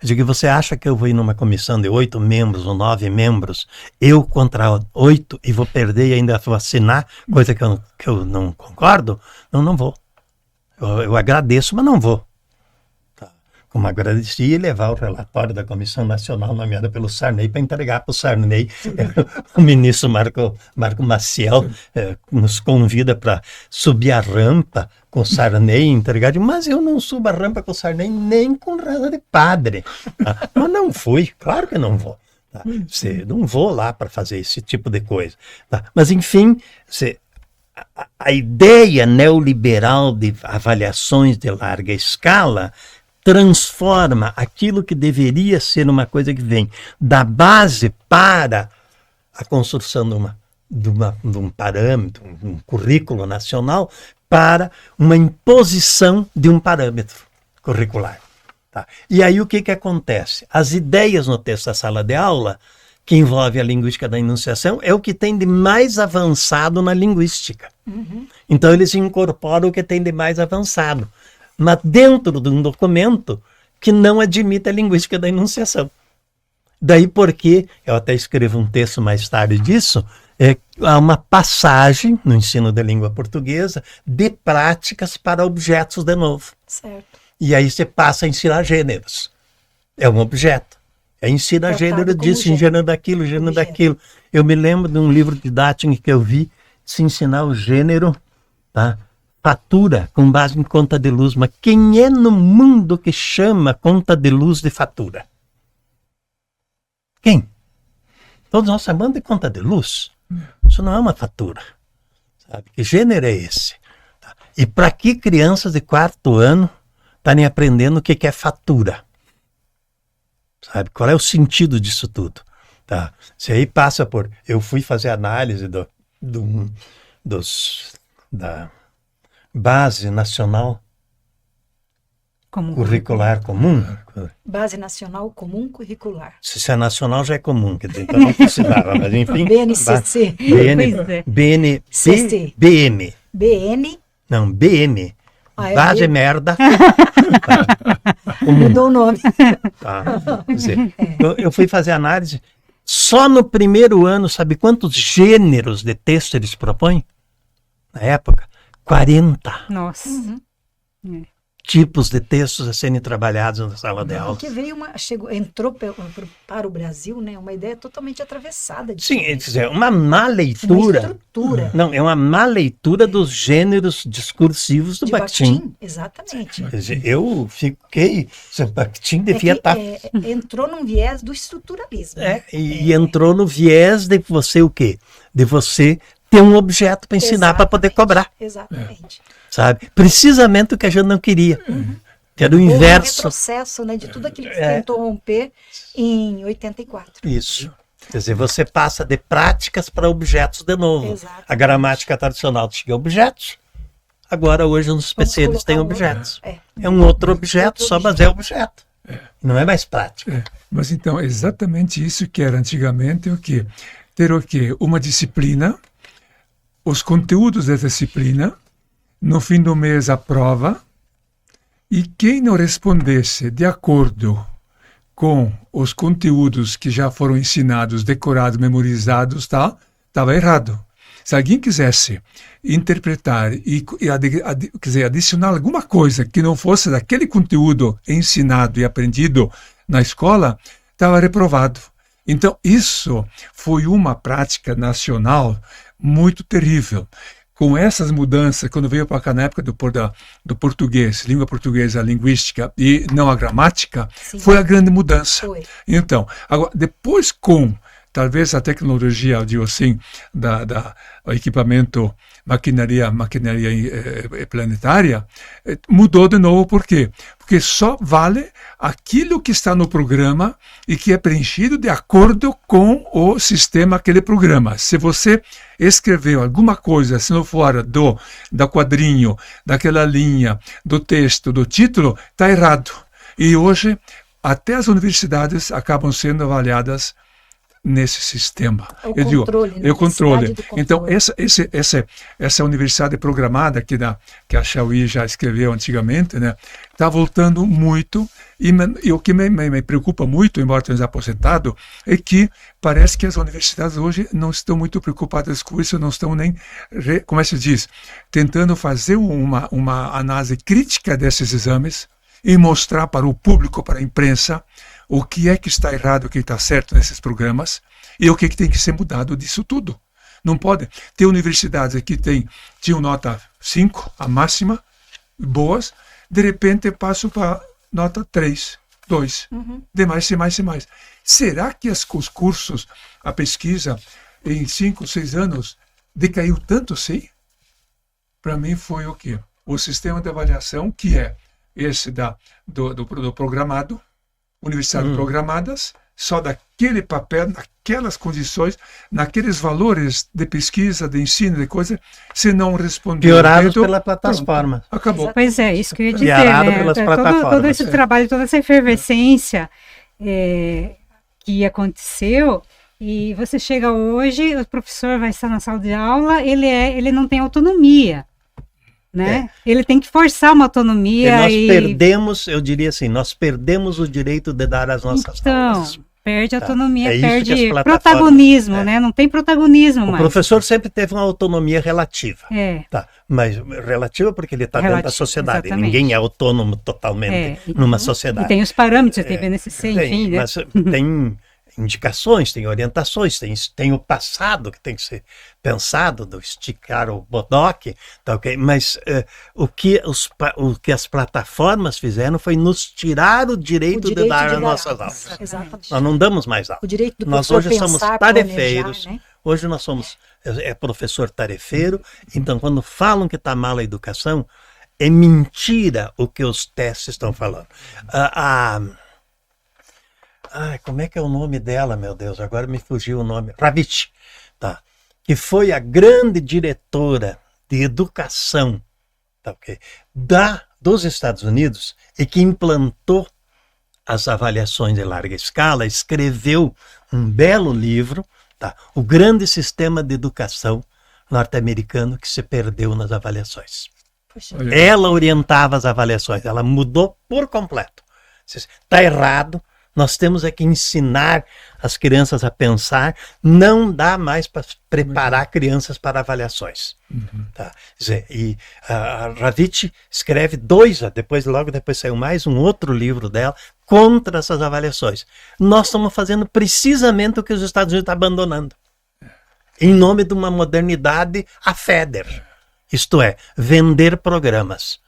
Eu digo, você acha que eu vou ir numa comissão de 8 membros ou 9 membros, eu contra 8, e vou perder e ainda vou assinar, coisa que eu não concordo? Não vou. Eu agradeço, mas não vou. Como agradeci, levar o relatório da Comissão Nacional nomeada pelo Sarney para entregar para o Sarney. O ministro Marco Maciel nos convida para subir a rampa com o Sarney e entregar. Mas eu não subo a rampa com o Sarney nem com reza de padre. Tá? Mas não fui, claro que não vou. Tá? Não vou lá para fazer esse tipo de coisa. Tá? Mas enfim, a ideia neoliberal de avaliações de larga escala transforma aquilo que deveria ser uma coisa que vem da base para a construção de um parâmetro, um currículo nacional, para uma imposição de um parâmetro curricular. Tá? E aí o que acontece? As ideias no texto da sala de aula, que envolve a linguística da enunciação, é o que tem de mais avançado na linguística. Então eles incorporam o que tem de mais avançado, mas dentro de um documento que não admite a linguística da enunciação. Daí porque, eu até escrevo um texto mais tarde disso, há uma passagem no ensino da língua portuguesa de práticas para objetos de novo. Certo. E aí você passa a ensinar gêneros. É um objeto. Ensina gênero disso, gênero daquilo, gênero daquilo. Eu me lembro de um livro didático que eu vi se ensinar o gênero, tá? Fatura, com base em conta de luz. Mas quem é no mundo que chama conta de luz de fatura? Quem? Todos nós chamamos de conta de luz. Isso não é uma fatura. Sabe? Que gênero é esse? Tá? E para que crianças de 4º ano estarem aprendendo o que é fatura? Sabe? Qual é o sentido disso tudo? Tá? Se aí passa por... Eu fui fazer análise da Base Nacional Curricular Comum. Base Nacional Comum Curricular. Se é nacional já é comum, quer dizer, então não precisava, mas enfim. BNCC. BM. BN. Não, BM. Dá de merda. Mudou o nome. Tá. Quer dizer, eu fui fazer análise. Só no primeiro ano, sabe quantos gêneros de texto eles propõem? Na época, 40 Nossa. tipos de textos a serem trabalhados na sala de aula. Porque veio entrou para o Brasil, né, uma ideia totalmente atravessada de Sim, quer dizer, uma má leitura. uma estrutura Não, é uma má leitura dos gêneros discursivos do de Bakhtin. Exatamente. Quer dizer, eu fiquei. Bakhtin devia estar. Entrou num viés do estruturalismo. E entrou no viés de você o quê? De você ter um objeto para ensinar para poder cobrar. Exatamente. Sabe? Precisamente o que a gente não queria. Que era o Houve inverso. um retrocesso, né, de tudo aquilo que se tentou romper em 84. Isso. Quer dizer, você passa de práticas para objetos de novo. Exatamente. A gramática tradicional tinha objetos. Agora, hoje, nos PC, eles têm objetos. É um outro objeto, só, mas é objeto. Não é mais prático. Mas então, exatamente isso que era antigamente o quê? Ter o quê? Uma disciplina, os conteúdos da disciplina, no fim do mês a prova, e quem não respondesse de acordo com os conteúdos que já foram ensinados, decorados, memorizados, tá? Estava errado. Se alguém quisesse interpretar quer dizer, adicionar alguma coisa que não fosse daquele conteúdo ensinado e aprendido na escola, estava reprovado. Então, isso foi uma prática nacional muito terrível. Com essas mudanças, quando veio para cá na época do português, língua portuguesa, a linguística e não a gramática, Sim. foi a grande mudança. Foi. Então, agora, depois com, talvez a tecnologia, eu digo assim, o equipamento, maquinaria planetária, mudou de novo. Por quê? Porque só vale aquilo que está no programa e que é preenchido de acordo com o sistema aquele programa. Se você escreveu alguma coisa, se não fora do quadrinho, daquela linha, do texto, do título, está errado. E hoje, até as universidades acabam sendo avaliadas nesse sistema. O controle. Então, essa universidade programada que a Chauí já escreveu antigamente, né, está voltando muito, e o que me preocupa muito, embora tenha aposentado, é que parece que as universidades hoje não estão muito preocupadas com isso, não estão nem, como é que se diz, tentando fazer uma análise crítica desses exames e mostrar para o público, para a imprensa, o que é que está errado, o que está certo nesses programas e o que tem que ser mudado disso tudo. Não pode ter universidades que tinham nota 5, a máxima, boas, de repente passam para nota 3, 2, demais, e mais. Será que os cursos, a pesquisa, em 5, 6 anos, decaiu tanto assim? Para mim foi o quê? O sistema de avaliação, que é esse do programado, universidades programadas, só daquele papel, naquelas condições, naqueles valores de pesquisa, de ensino, de coisa, se não responder. Piorados pela plataforma. Acabou. Pois é, isso que eu ia dizer. Piorado pelas plataformas. Todo esse trabalho, toda essa efervescência que aconteceu, e você chega hoje, o professor vai estar na sala de aula, ele não tem autonomia. Né? Ele tem que forçar uma autonomia. Perdemos, eu diria assim, nós perdemos o direito de dar as nossas aulas. Perde autonomia, perde protagonismo, né? Não tem protagonismo mais. O professor sempre teve uma autonomia relativa. Tá. Mas relativa porque ele está dentro da sociedade. Exatamente. Ninguém é autônomo totalmente numa sociedade. E tem os parâmetros, tem BNCC, enfim. Né? Mas tem indicações, tem orientações, tem o passado que tem que ser pensado, do esticar o bodoque, tá, okay? Mas o que as plataformas fizeram foi nos tirar o direito de dar as nossas aulas. Exatamente. Nós não damos mais aulas. O direito do nós professor hoje somos pensar, tarefeiros, planejar, né? Hoje nós somos professor tarefeiro, então quando falam que está mal a educação, é mentira o que os testes estão falando. Como é que é o nome dela, meu Deus? Agora me fugiu o nome. Ravitch, tá? Que foi a grande diretora de educação, tá, okay, dos Estados Unidos e que implantou as avaliações de larga escala, escreveu um belo livro, tá? O grande sistema de educação norte-americano que se perdeu nas avaliações. Poxa. Olha. Ela orientava as avaliações, ela mudou por completo. Está errado, nós temos é que ensinar as crianças a pensar, não dá mais para preparar crianças para avaliações. Tá? Quer dizer, e a Ravitch escreve logo depois saiu mais um outro livro dela, contra essas avaliações. Nós estamos fazendo precisamente o que os Estados Unidos estão abandonando, em nome de uma modernidade a FEDER. Isto é, vender programas,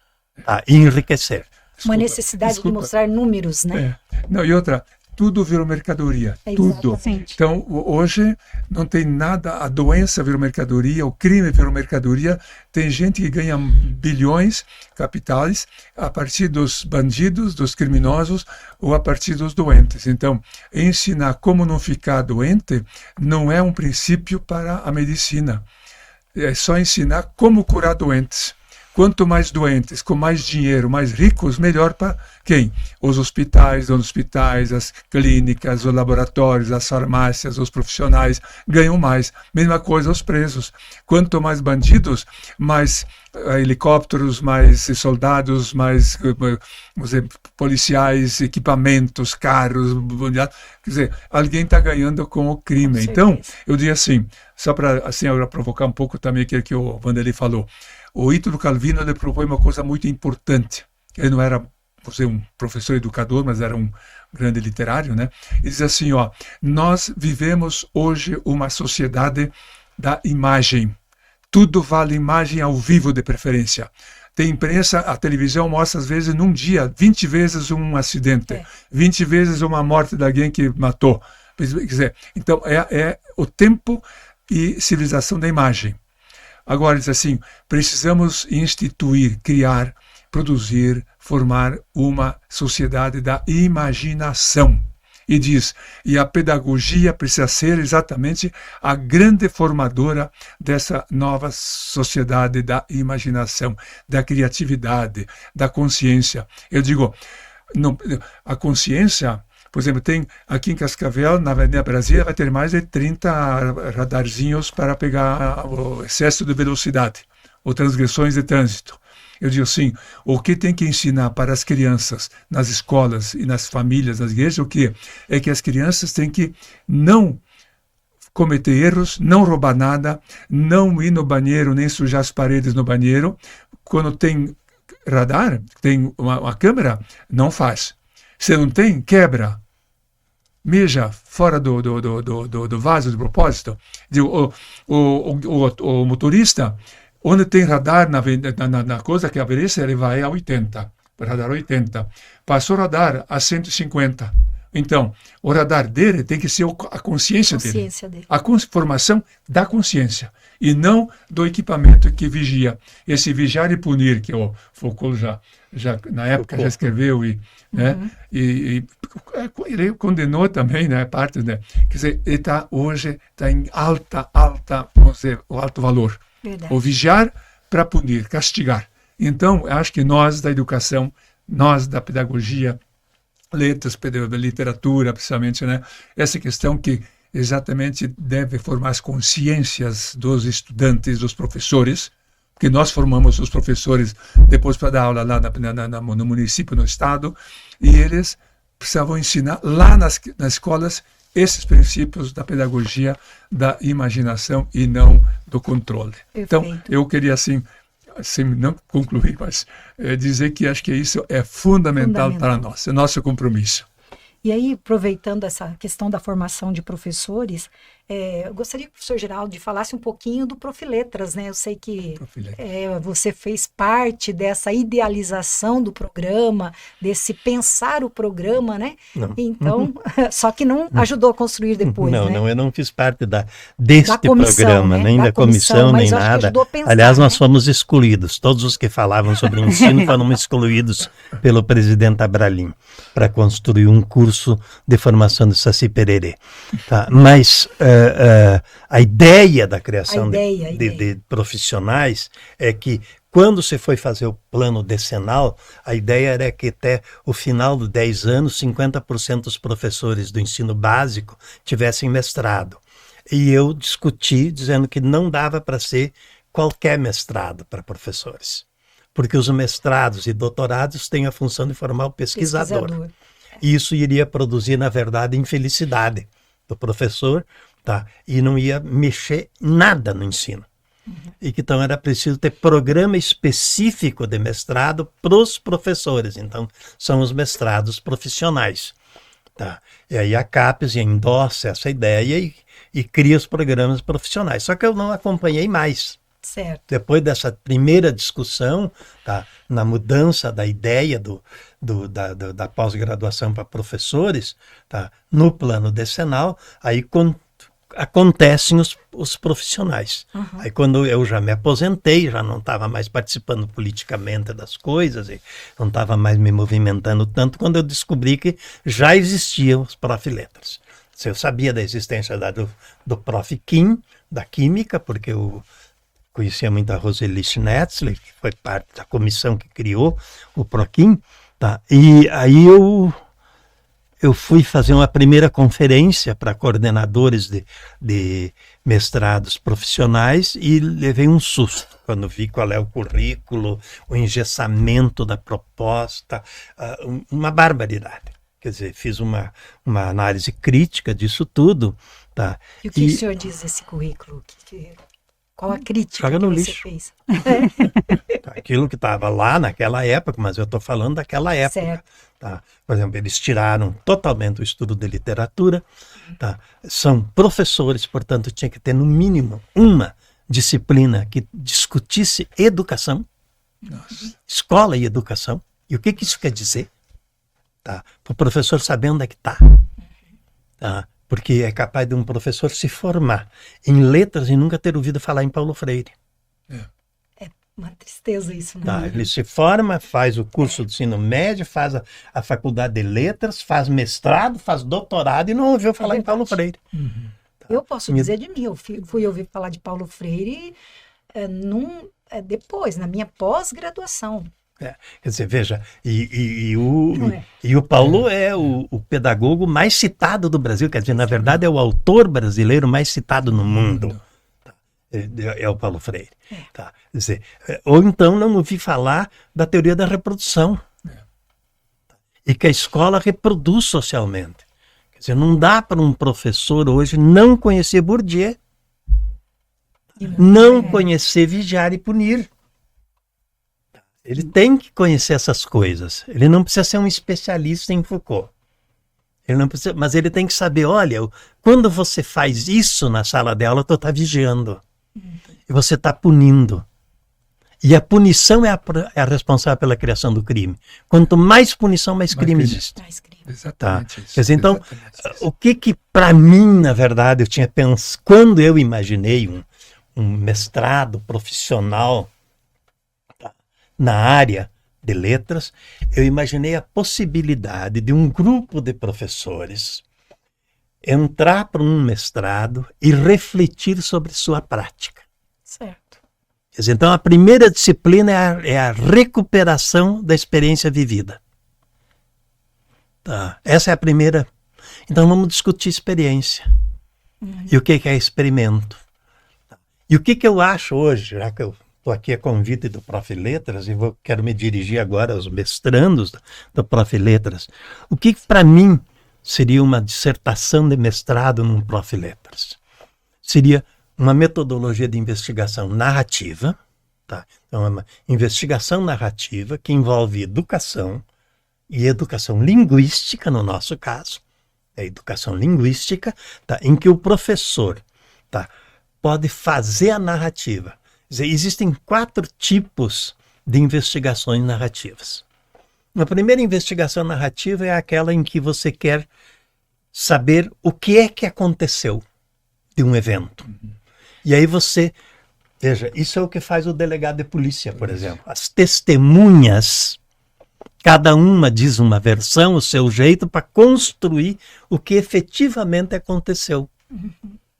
tá? E enriquecer. Uma necessidade de mostrar números, né? Não, e outra, tudo virou mercadoria, tudo. Exatamente. Então, hoje não tem nada, a doença virou mercadoria, o crime virou mercadoria, tem gente que ganha bilhões, capitais, a partir dos bandidos, dos criminosos, ou a partir dos doentes. Então, ensinar como não ficar doente não é um princípio para a medicina. É só ensinar como curar doentes. Quanto mais doentes, com mais dinheiro, mais ricos, melhor para quem? Os hospitais, as clínicas, os laboratórios, as farmácias, os profissionais ganham mais. Mesma coisa os presos. Quanto mais bandidos, mais helicópteros, mais soldados, mais vamos dizer, policiais, equipamentos, carros. Quer dizer, alguém está ganhando com o crime. Então, eu diria assim, só para assim, provocar um pouco também aquilo que o Vanderlei falou. O Ítalo Calvino ele propõe uma coisa muito importante. Ele não era um professor educador, mas era um grande literário, né? Ele diz assim, ó, nós vivemos hoje uma sociedade da imagem. Tudo vale imagem ao vivo de preferência. Tem imprensa, a televisão mostra às vezes num dia 20 vezes um acidente, 20 vezes uma morte de alguém que matou. Quer dizer, então é o tempo e civilização da imagem. Agora, diz assim, precisamos instituir, criar, produzir, formar uma sociedade da imaginação. E diz, e a pedagogia precisa ser exatamente a grande formadora dessa nova sociedade da imaginação, da criatividade, da consciência. Eu digo, não, a consciência... Por exemplo, tem aqui em Cascavel, na Avenida Brasília, vai ter mais de 30 radarzinhos para pegar o excesso de velocidade ou transgressões de trânsito. Eu digo assim, o que tem que ensinar para as crianças nas escolas e nas famílias, nas igrejas, o que é que as crianças têm que não cometer erros, não roubar nada, não ir no banheiro, nem sujar as paredes no banheiro. Quando tem radar, tem uma câmera, não faz. Se não tem, quebra. Mija fora do vaso de propósito. O motorista, onde tem radar na coisa que aparece, ele vai a 80, radar 80. Passou o radar a 150. Então, o radar dele tem que ser a consciência dele. A formação da consciência e não do equipamento que vigia. Esse vigiar e punir, que o Foucault já na época já escreveu né, e ele condenou também, né, parte, né, quer dizer, ele hoje está em alta, vamos dizer, o alto valor. Verdade. O vigiar para punir, castigar. Então, acho que nós da educação, nós da pedagogia, letras, literatura, principalmente, né, essa questão que exatamente deve formar as consciências dos estudantes, dos professores, porque nós formamos os professores depois para dar aula lá no município, no estado, e eles precisavam ensinar lá nas escolas esses princípios da pedagogia, da imaginação e não do controle. Perfeito. Então, eu queria assim não concluir, mas dizer que acho que isso é fundamental para nós, é nosso compromisso. E aí, aproveitando essa questão da formação de professores, eu gostaria que o professor Geraldo falasse um pouquinho do Profiletras, né? Eu sei que você fez parte dessa idealização do programa, desse pensar o programa, né? Não. Então, só que não ajudou a construir depois, não, né? Não, eu não fiz parte deste comissão, programa, né? nem da comissão, nem nada. Pensar, aliás, nós né? fomos excluídos. Todos os que falavam sobre ensino foram excluídos pelo presidente Abralim para construir um curso de formação de Saci Pererê. Tá? Mas a ideia da criação de profissionais é que quando você foi fazer o plano decenal, a ideia era que até o final de 10 anos, 50% dos professores do ensino básico tivessem mestrado. E eu discuti dizendo que não dava para ser qualquer mestrado para professores. porque os mestrados e doutorados têm a função de formar o pesquisador. E isso iria produzir, na verdade, infelicidade do professor, tá? E não ia mexer nada no ensino. E que então era preciso ter programa específico de mestrado para os professores. Então, são os mestrados profissionais. Tá? E aí a CAPES endossa essa ideia e cria os programas profissionais. Só que eu não acompanhei mais. Certo. Depois dessa primeira discussão, tá, na mudança da ideia da pós-graduação para professores, tá, no plano decenal, aí acontecem os profissionais. Aí quando eu já me aposentei, já não estava mais participando politicamente das coisas, e não estava mais me movimentando tanto, quando eu descobri que já existiam os Prof. Letras. Eu sabia da existência do Prof. Kim, da Química, porque eu conhecia muito a Roseli Schnetzler, que foi parte da comissão que criou o ProQuim, tá? E aí eu fui fazer uma primeira conferência para coordenadores de mestrados profissionais e levei um susto quando vi qual é o currículo, o engessamento da proposta, uma barbaridade. Quer dizer, fiz uma análise crítica disso tudo. Tá? E o que o senhor diz desse currículo? Qual a crítica Joga no que você lixo. fez? Aquilo que estava lá naquela época, mas eu estou falando daquela época. Certo. Tá? Por exemplo, eles tiraram totalmente o estudo de literatura. Tá? São professores, portanto, tinha que ter no mínimo uma disciplina que discutisse educação, escola e educação. E o que isso quer dizer? Tá? Para o professor saber onde é que está. Tá? Porque é capaz de um professor se formar em letras e nunca ter ouvido falar em Paulo Freire. É uma tristeza isso, né? Tá, ele se forma, faz o curso de ensino médio, faz a faculdade de letras, faz mestrado, faz doutorado e não ouviu falar em Paulo Freire. Tá. Eu posso dizer de mim, eu fui ouvir falar de Paulo Freire depois, na minha pós-graduação. Quer dizer, veja, e o Paulo é o pedagogo mais citado do Brasil, quer dizer, na verdade é o autor brasileiro mais citado no mundo. Tá? É o Paulo Freire. Tá? Quer dizer, ou então não ouvi falar da teoria da reprodução. E que a escola reproduz socialmente. Quer dizer, não dá para um professor hoje não conhecer Bourdieu, não conhecer Vigiar e Punir. Ele tem que conhecer essas coisas. Ele não precisa ser um especialista em Foucault. Ele não precisa, mas ele tem que saber, olha, quando você faz isso na sala de aula, tu está vigiando. E você está punindo. E a punição é a responsável pela criação do crime. Quanto mais punição, mais crime existe. Exatamente. Tá? Isso, Quer dizer, então, isso. o que para mim, na verdade, eu tinha pensado, quando eu imaginei um mestrado profissional na área de letras, eu imaginei a possibilidade de um grupo de professores entrar para um mestrado e refletir sobre sua prática. Certo. Quer dizer, então, a primeira disciplina é a recuperação da experiência vivida. Tá. Essa é a primeira. Então, vamos discutir experiência. E o que é experimento. E o que eu acho hoje, já que eu estou aqui a convite do Prof. Letras e quero me dirigir agora aos mestrandos do Prof. Letras. O que para mim seria uma dissertação de mestrado num Prof. Letras? Seria uma metodologia de investigação narrativa, tá? Então é uma investigação narrativa que envolve educação e educação linguística, no nosso caso, é educação linguística, tá? Em que o professor, tá, pode fazer a narrativa. Existem 4 tipos de investigações narrativas. A primeira investigação narrativa é aquela em que você quer saber o que é que aconteceu de um evento. E aí veja, isso é o que faz o delegado de polícia, por exemplo. As testemunhas, cada uma diz uma versão, o seu jeito, para construir o que efetivamente aconteceu.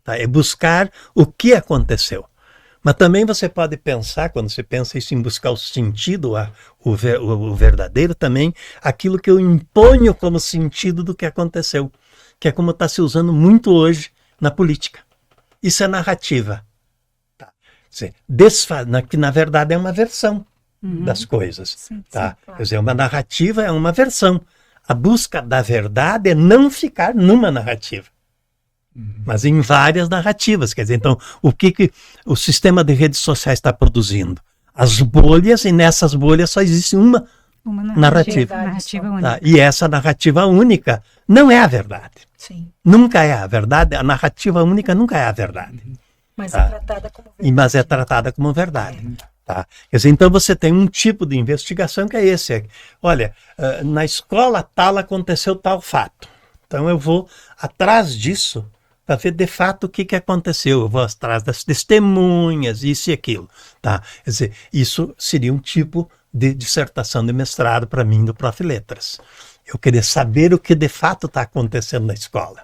Tá? É buscar o que aconteceu. Mas também você pode pensar, quando você pensa isso em buscar o sentido, o verdadeiro também, aquilo que eu imponho como sentido do que aconteceu, que é como está se usando muito hoje na política. Isso é narrativa. Tá. Que na verdade é uma versão. das coisas. Sim, Tá? sim, claro. Quer dizer, uma narrativa é uma versão. A busca da verdade é não ficar numa narrativa, mas em várias narrativas. Quer dizer, então, o que o sistema de redes sociais está produzindo? As bolhas, e nessas bolhas só existe uma Uma narrativa. narrativa Tá? única. Tá? E essa narrativa única não é a verdade. Sim, Nunca é a verdade. A narrativa única nunca é a verdade. mas Tá. é tratada como verdade. Mas é tratada como verdade. Tá? Quer dizer, então você tem um tipo de investigação que é esse. Olha, na escola tal aconteceu tal fato. Então eu vou atrás disso para ver de fato o que aconteceu. Eu vou atrás das testemunhas, isso e aquilo. Tá? Quer dizer, isso seria um tipo de dissertação de mestrado para mim do Prof. Letras. Eu queria saber o que de fato está acontecendo na escola.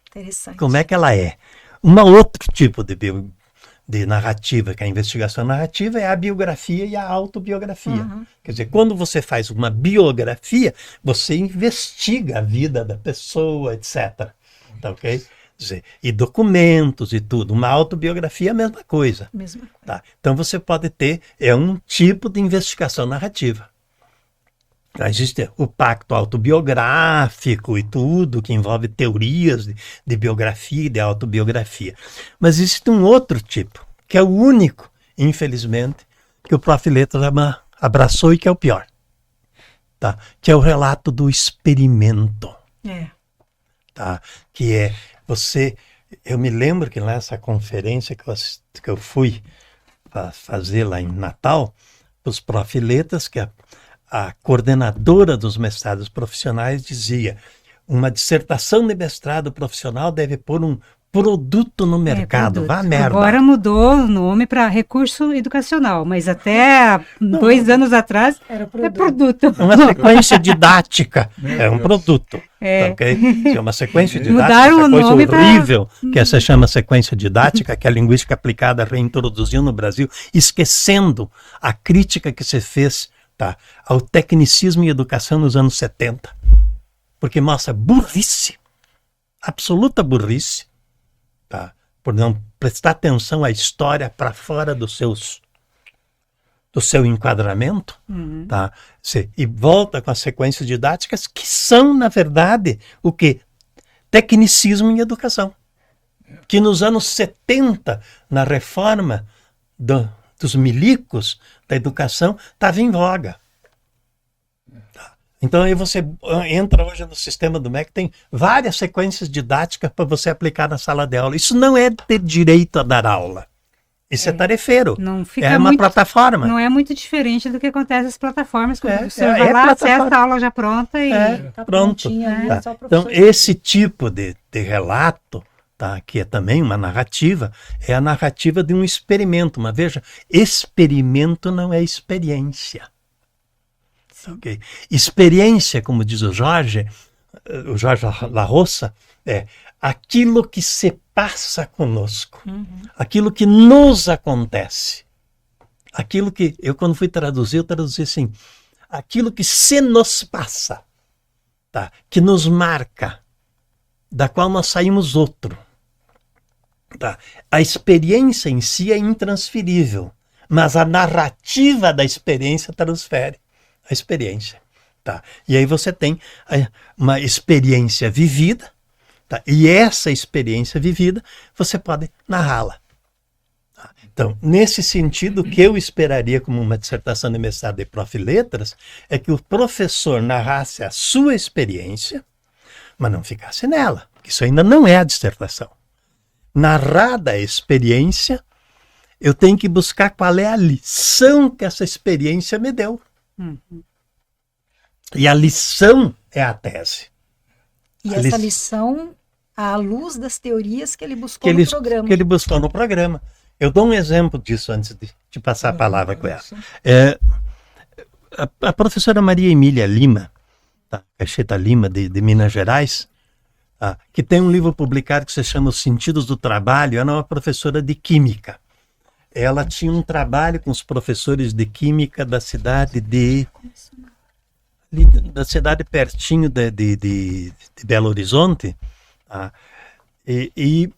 Interessante. Como é que ela é? Um outro tipo de narrativa, que é a investigação narrativa, é a biografia e a autobiografia. Quer dizer, quando você faz uma biografia, você investiga a vida da pessoa, etc. Tá, ok? Quer dizer, e documentos e tudo. Uma autobiografia é a mesma coisa. Mesma coisa. Tá? Então você pode ter um tipo de investigação narrativa. Existe o pacto autobiográfico e tudo, que envolve teorias de biografia e de autobiografia. Mas existe um outro tipo, que é o único, infelizmente, que o Prof. Letras abraçou e que é o pior. Tá? Que é o relato do experimento. Tá? Que é você... Eu me lembro que nessa conferência que eu fui fazer lá em Natal, os Prof. Letras, que a coordenadora dos mestrados profissionais dizia: uma dissertação de mestrado profissional deve pôr um produto no mercado. Vá merda. Agora mudou o nome para recurso educacional, mas até 2 anos atrás Era é produto. Uma sequência didática é um produto. Okay? É uma sequência didática, Mudaram essa o coisa nome horrível que essa chama sequência didática, que a linguística aplicada reintroduziu no Brasil, esquecendo a crítica que se fez, tá, ao tecnicismo em educação nos anos 70. Porque mostra burrice, absoluta burrice, tá, por não prestar atenção à história para fora do seu enquadramento, tá? E volta com as sequências didáticas que são, na verdade, o quê? Tecnicismo em educação. Que nos anos 70, na reforma dos milicos da educação, estava em voga. Então aí você entra hoje no sistema do MEC, tem várias sequências didáticas para você aplicar na sala de aula. Isso não é ter direito a dar aula. Isso é tarefeiro. Não fica é uma plataforma. Não é muito diferente do que acontece nas plataformas. Quando você é vai lá, plataforma. acessa a aula já pronta e... Tá pronto. prontinha ali, Tá. só o Então, professor esse tipo de relato, tá, que é também uma narrativa, é a narrativa de um experimento. Mas veja, experimento não é experiência. Okay? Experiência, como diz o Jorge La Roça, é aquilo que se passa conosco, aquilo que nos acontece, aquilo que, eu quando fui traduzir, eu traduzi assim, aquilo que se nos passa, tá? Que nos marca, da qual nós saímos outro. Tá? A experiência em si é intransferível, mas a narrativa da experiência transfere a experiência. Tá? E aí você tem uma experiência vivida, tá? E essa experiência vivida você pode narrá-la. Tá? Então, nesse sentido, o que eu esperaria como uma dissertação de mestrado de Prof. Letras é que o professor narrasse a sua experiência, mas não ficasse nela, porque isso ainda não é a dissertação. Narrada a experiência, eu tenho que buscar qual é a lição que essa experiência me deu. E a lição é a tese. E essa lição à luz das teorias que ele buscou no programa. Que ele buscou no programa. Eu dou um exemplo disso antes de passar a palavra com ela. A professora Maria Emília Lima, tá? Cacheta Lima, de Minas Gerais, que tem um livro publicado que se chama Os Sentidos do Trabalho. Ela é uma professora de Química. Ela tinha um trabalho com os professores de Química da cidade pertinho de Belo Horizonte, e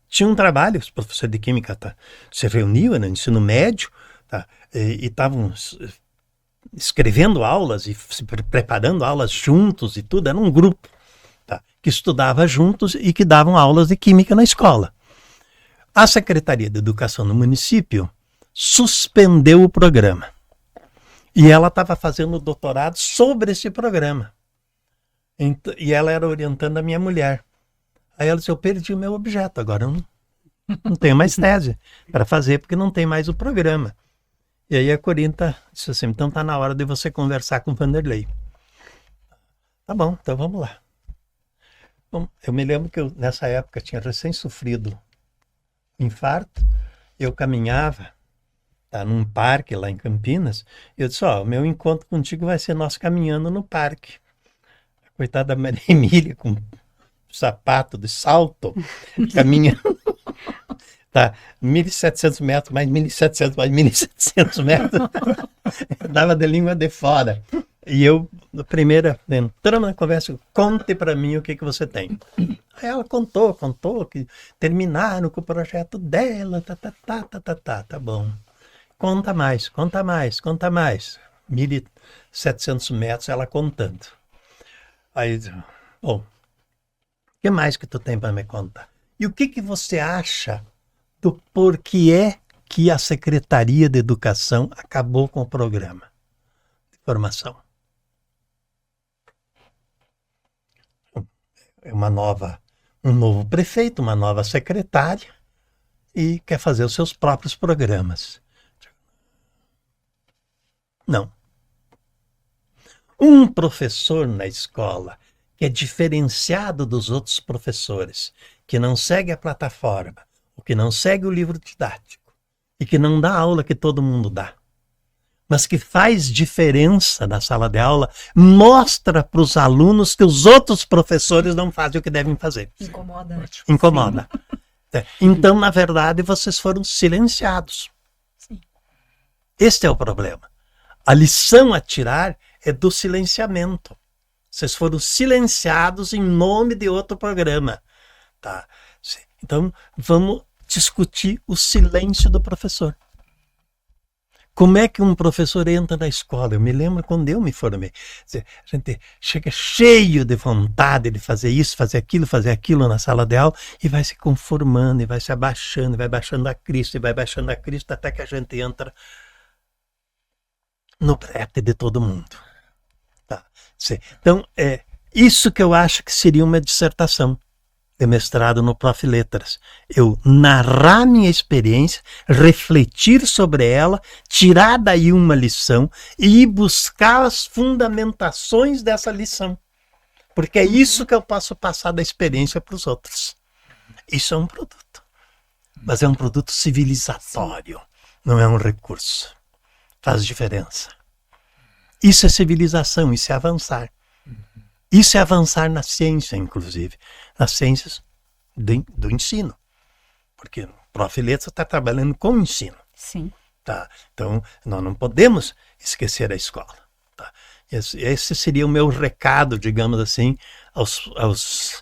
tinha um trabalho, os professores de Química se reuniam no ensino médio, tá? E estavam escrevendo aulas e se preparando aulas juntos e tudo, era um grupo, tá? Que estudava juntos e que davam aulas de química na escola. A Secretaria de Educação no município suspendeu o programa. E ela estava fazendo doutorado sobre esse programa. E ela era orientando a minha mulher. Aí ela disse, eu perdi o meu objeto, agora eu não tenho mais tese para fazer, porque não tem mais o programa. E aí a Corinta disse assim, então está na hora de você conversar com o Vanderlei. Tá bom, então vamos lá. Bom, eu me lembro que eu, nessa época, tinha recém-sofrido um infarto, eu caminhava num parque lá em Campinas, e eu disse, o meu encontro contigo vai ser nós caminhando no parque. A coitada da Maria Emília, com sapato de salto, caminhando, 1.700 metros, mais 1.700, mais 1.700 metros, dava de língua de fora. E eu, na primeira, entrando na conversa, conte para mim o que você tem. Aí ela contou que terminaram com o projeto dela, tá bom. Conta mais. 1.700 metros, ela contando. Aí, bom, o que mais que tu tem para me contar? E o que você acha do porquê que a Secretaria de Educação acabou com o programa de formação? É um novo prefeito, uma nova secretária, e quer fazer os seus próprios programas. Não. Um professor na escola que é diferenciado dos outros professores, que não segue a plataforma, ou que não segue o livro didático, e que não dá a aula que todo mundo dá, mas que faz diferença na sala de aula, mostra para os alunos que os outros professores não fazem o que devem fazer. Incomoda, né? Incomoda. Então, na verdade, vocês foram silenciados. Sim. Este é o problema. A lição a tirar é do silenciamento. Vocês foram silenciados em nome de outro programa. Tá? Então, vamos discutir o silêncio do professor. Como é que um professor entra na escola? Eu me lembro quando eu me formei. A gente chega cheio de vontade de fazer isso, fazer aquilo na sala de aula e vai se conformando, e vai se abaixando, e vai baixando a Cristo, até que a gente entra no brete de todo mundo. Tá? Então, é isso que eu acho que seria uma dissertação de mestrado no Prof. Letras. Eu narrar minha experiência, refletir sobre ela, tirar daí uma lição e ir buscar as fundamentações dessa lição. Porque é isso que eu posso passar da experiência para os outros. Isso é um produto. Mas é um produto civilizatório, não é um recurso. Faz diferença. Isso é civilização, isso é avançar. Isso é avançar na ciência, inclusive. Nas ciências do ensino. Porque o Prof. Letras está trabalhando com o ensino. Sim. Tá? Então, nós não podemos esquecer a escola. Tá? Esse seria o meu recado, digamos assim, aos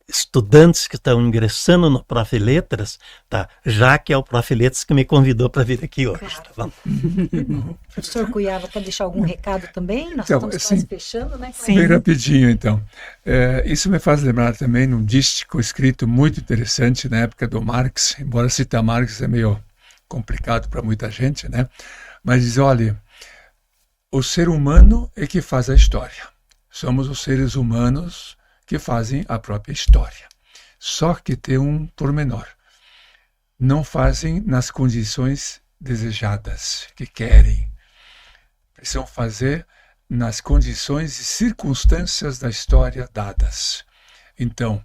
estudantes que estão ingressando no Prof. Letras, tá? Já que é o Prof. Letras que me convidou para vir aqui hoje. Claro. Tá bom? Professor Cuyava, quer deixar algum recado também? Nós Então, estamos sim. quase fechando, né? Sim. Bem rapidinho, então. Isso me faz lembrar também num dístico escrito muito interessante na época do Marx, embora citar Marx é meio complicado para muita gente, né? Mas diz, olha, o ser humano é que faz a história. Somos os seres humanos que fazem a própria história. Só que tem um pormenor. Não fazem nas condições desejadas, que querem. Precisam fazer nas condições e circunstâncias da história dadas. Então,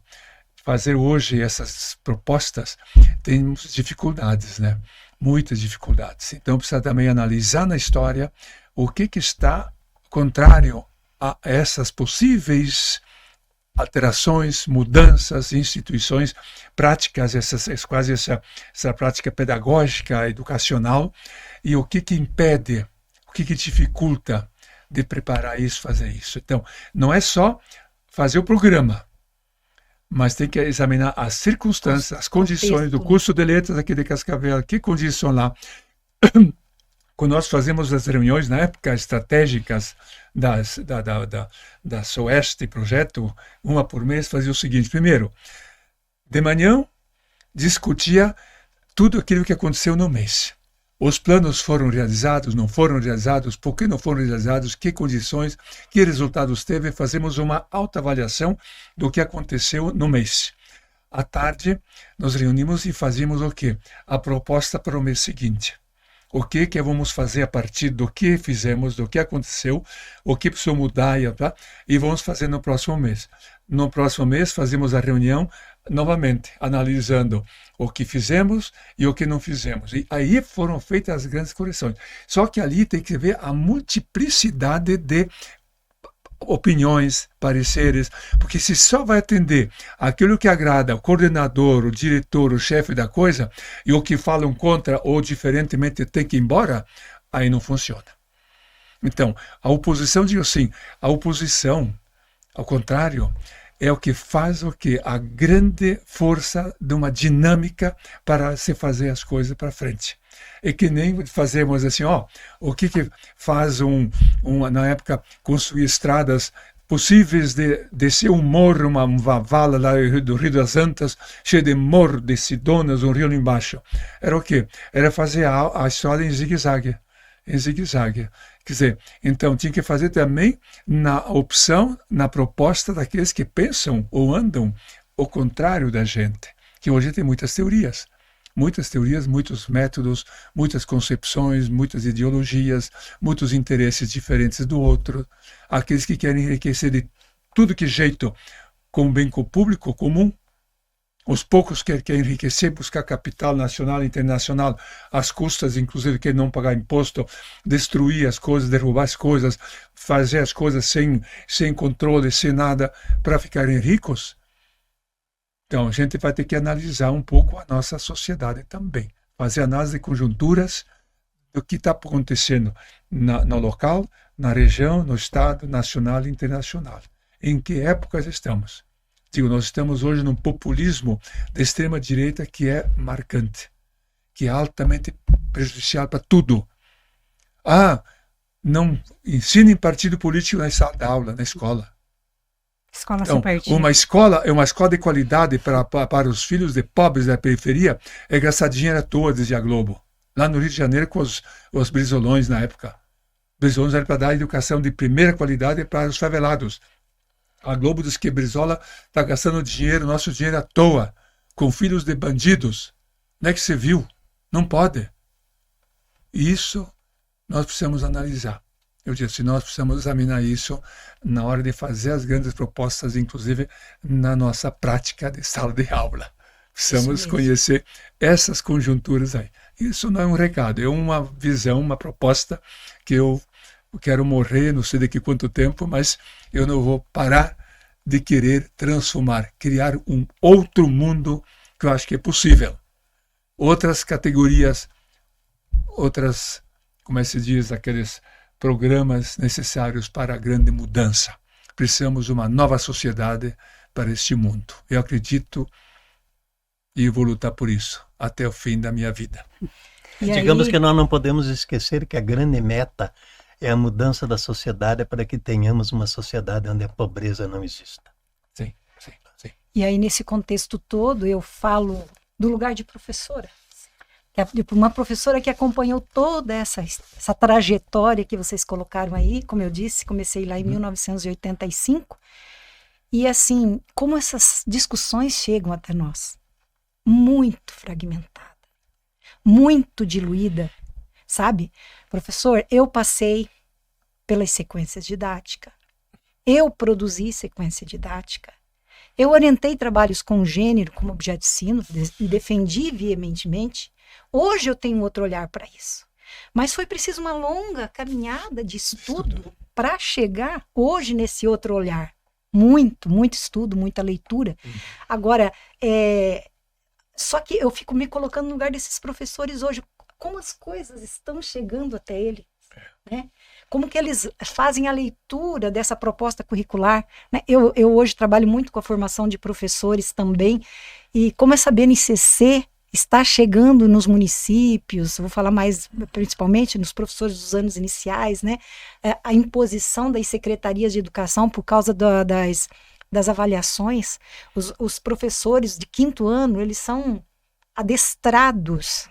fazer hoje essas propostas temos dificuldades, né? Muitas dificuldades. Então, precisa também analisar na história o que está contrário a essas possíveis alterações, mudanças, instituições, práticas, quase essa prática pedagógica, educacional, e o que impede, o que dificulta de preparar isso, fazer isso. Então, não é só fazer o programa, mas tem que examinar as circunstâncias, as condições do curso de letras aqui de Cascavel, que condição lá quando nós fazemos as reuniões, na época, estratégicas da SOEST projeto, uma por mês, fazia o seguinte: primeiro, de manhã, discutia tudo aquilo que aconteceu no mês. Os planos foram realizados, não foram realizados, por que não foram realizados, que condições, que resultados teve. Fazemos uma autoavaliação do que aconteceu no mês. À tarde, nos reunimos e fazíamos o quê? A proposta para o mês seguinte. O que vamos fazer a partir do que fizemos, do que aconteceu, o que precisa mudar, e vamos fazer no próximo mês. No próximo mês, fazemos a reunião novamente, analisando o que fizemos e o que não fizemos. E aí foram feitas as grandes correções. Só que ali tem que ver a multiplicidade de opiniões, pareceres, porque se só vai atender aquilo que agrada o coordenador, o diretor, o chefe da coisa, e o que falam contra ou diferentemente tem que ir embora, aí não funciona. Então, a oposição, digo assim, a oposição, ao contrário, é o que faz a grande força de uma dinâmica para se fazer as coisas para frente. É que nem fazemos assim, o que faz na época, construir estradas possíveis de descer um morro, uma vala lá do Rio das Antas, cheio de morro, de sidonas, um rio lá embaixo. Era o quê? Era fazer a estrada em zigue-zague. Em zigue-zague. Quer dizer, então tinha que fazer também na opção, na proposta daqueles que pensam ou andam o contrário da gente, que hoje tem muitas teorias, muitos métodos, muitas concepções, muitas ideologias, muitos interesses diferentes do outro, aqueles que querem enriquecer de tudo que jeito com o bem público comum. Os poucos que querem enriquecer, buscar capital nacional e internacional, às custas, inclusive, de não pagar imposto, destruir as coisas, derrubar as coisas, fazer as coisas sem controle, sem nada, para ficarem ricos. Então, a gente vai ter que analisar um pouco a nossa sociedade também. Fazer análise de conjunturas do que está acontecendo no local, na região, no estado, nacional e internacional. Em que épocas estamos? Digo, nós estamos hoje num populismo de extrema-direita que é marcante, que é altamente prejudicial para tudo. Não ensinem partido político na sala de aula, na escola. Escola então, sem partido. Uma escola de qualidade para os filhos de pobres da periferia é gastar dinheiro à toa, dizia a Globo. Lá no Rio de Janeiro, com os brizolões na época. Brizolões era para dar educação de primeira qualidade para os favelados. A Globo diz que Brizola está gastando dinheiro, nosso dinheiro à toa, com filhos de bandidos. Não é que você viu? Não pode. E isso nós precisamos analisar. Eu disse, nós precisamos examinar isso na hora de fazer as grandes propostas, inclusive na nossa prática de sala de aula. Precisamos conhecer essas conjunturas aí. Isso não é um recado, é uma visão, uma proposta que eu quero morrer, não sei daqui quanto tempo, mas eu não vou parar de querer transformar, criar um outro mundo que eu acho que é possível. Outras categorias, como se diz, aqueles programas necessários para a grande mudança. Precisamos de uma nova sociedade para este mundo. Eu acredito e vou lutar por isso até o fim da minha vida. Digamos que nós não podemos esquecer que a grande meta é a mudança da sociedade para que tenhamos uma sociedade onde a pobreza não exista. Sim. E aí, nesse contexto todo, eu falo do lugar de professora. Uma professora que acompanhou toda essa trajetória que vocês colocaram aí. Como eu disse, comecei lá em 1985. E assim, como essas discussões chegam até nós? Muito fragmentada, muito diluída. Sabe, professor, eu passei pelas sequências didáticas, eu produzi sequência didática, eu orientei trabalhos com gênero como objeto de ensino e defendi veementemente. Hoje eu tenho outro olhar para isso. Mas foi preciso uma longa caminhada de estudo para chegar hoje nesse outro olhar. Muito estudo, muita leitura. Agora, só que eu fico me colocando no lugar desses professores hoje. Como as coisas estão chegando até ele, né? Como que eles fazem a leitura dessa proposta curricular, né? Eu hoje trabalho muito com a formação de professores também, e como essa BNCC está chegando nos municípios, vou falar mais principalmente nos professores dos anos iniciais, né? A imposição das secretarias de educação por causa das avaliações. Os professores de 5º ano, eles são adestrados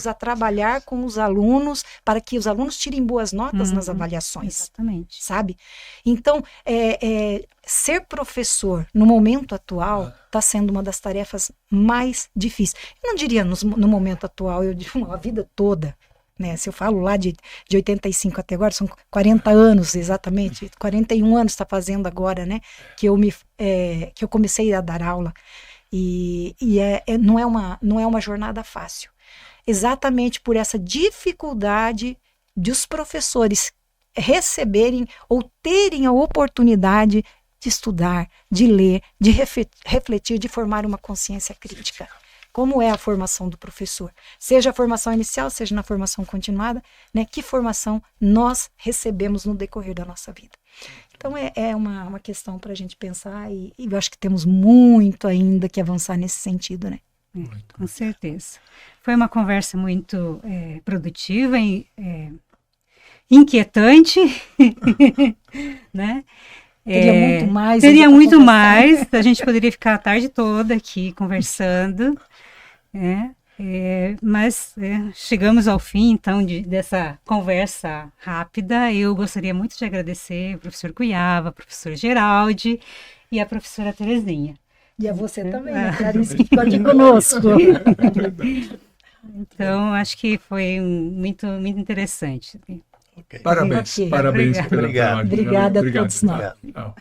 a trabalhar com os alunos para que os alunos tirem boas notas nas avaliações. Exatamente. Sabe? Então, ser professor no momento atual está sendo uma das tarefas mais difíceis. Eu não diria no momento atual, eu digo a vida toda. Né? Se eu falo lá de 85 até agora, são 40 anos exatamente, 41 anos está fazendo agora, né? Que eu comecei a dar aula. E não é uma jornada fácil. Exatamente por essa dificuldade dos professores receberem ou terem a oportunidade de estudar, de ler, de refletir, de formar uma consciência crítica. Como é a formação do professor? Seja a formação inicial, seja na formação continuada, né? Que formação nós recebemos no decorrer da nossa vida? Então, é uma questão para a gente pensar e eu acho que temos muito ainda que avançar nesse sentido, né? Com certeza. Foi uma conversa muito produtiva e inquietante, né? Teria muito mais. Teria muito mais. A gente poderia ficar a tarde toda aqui conversando, mas chegamos ao fim, então, dessa conversa rápida. Eu gostaria muito de agradecer ao professor Cunhava, ao professor Geraldi e à professora Terezinha. E a você também, Clarice, que ficou aqui conosco. Então, acho que foi muito, muito interessante. Okay. Parabéns, Okay. parabéns. Obrigada. Obrigada a todos nós. Obrigado.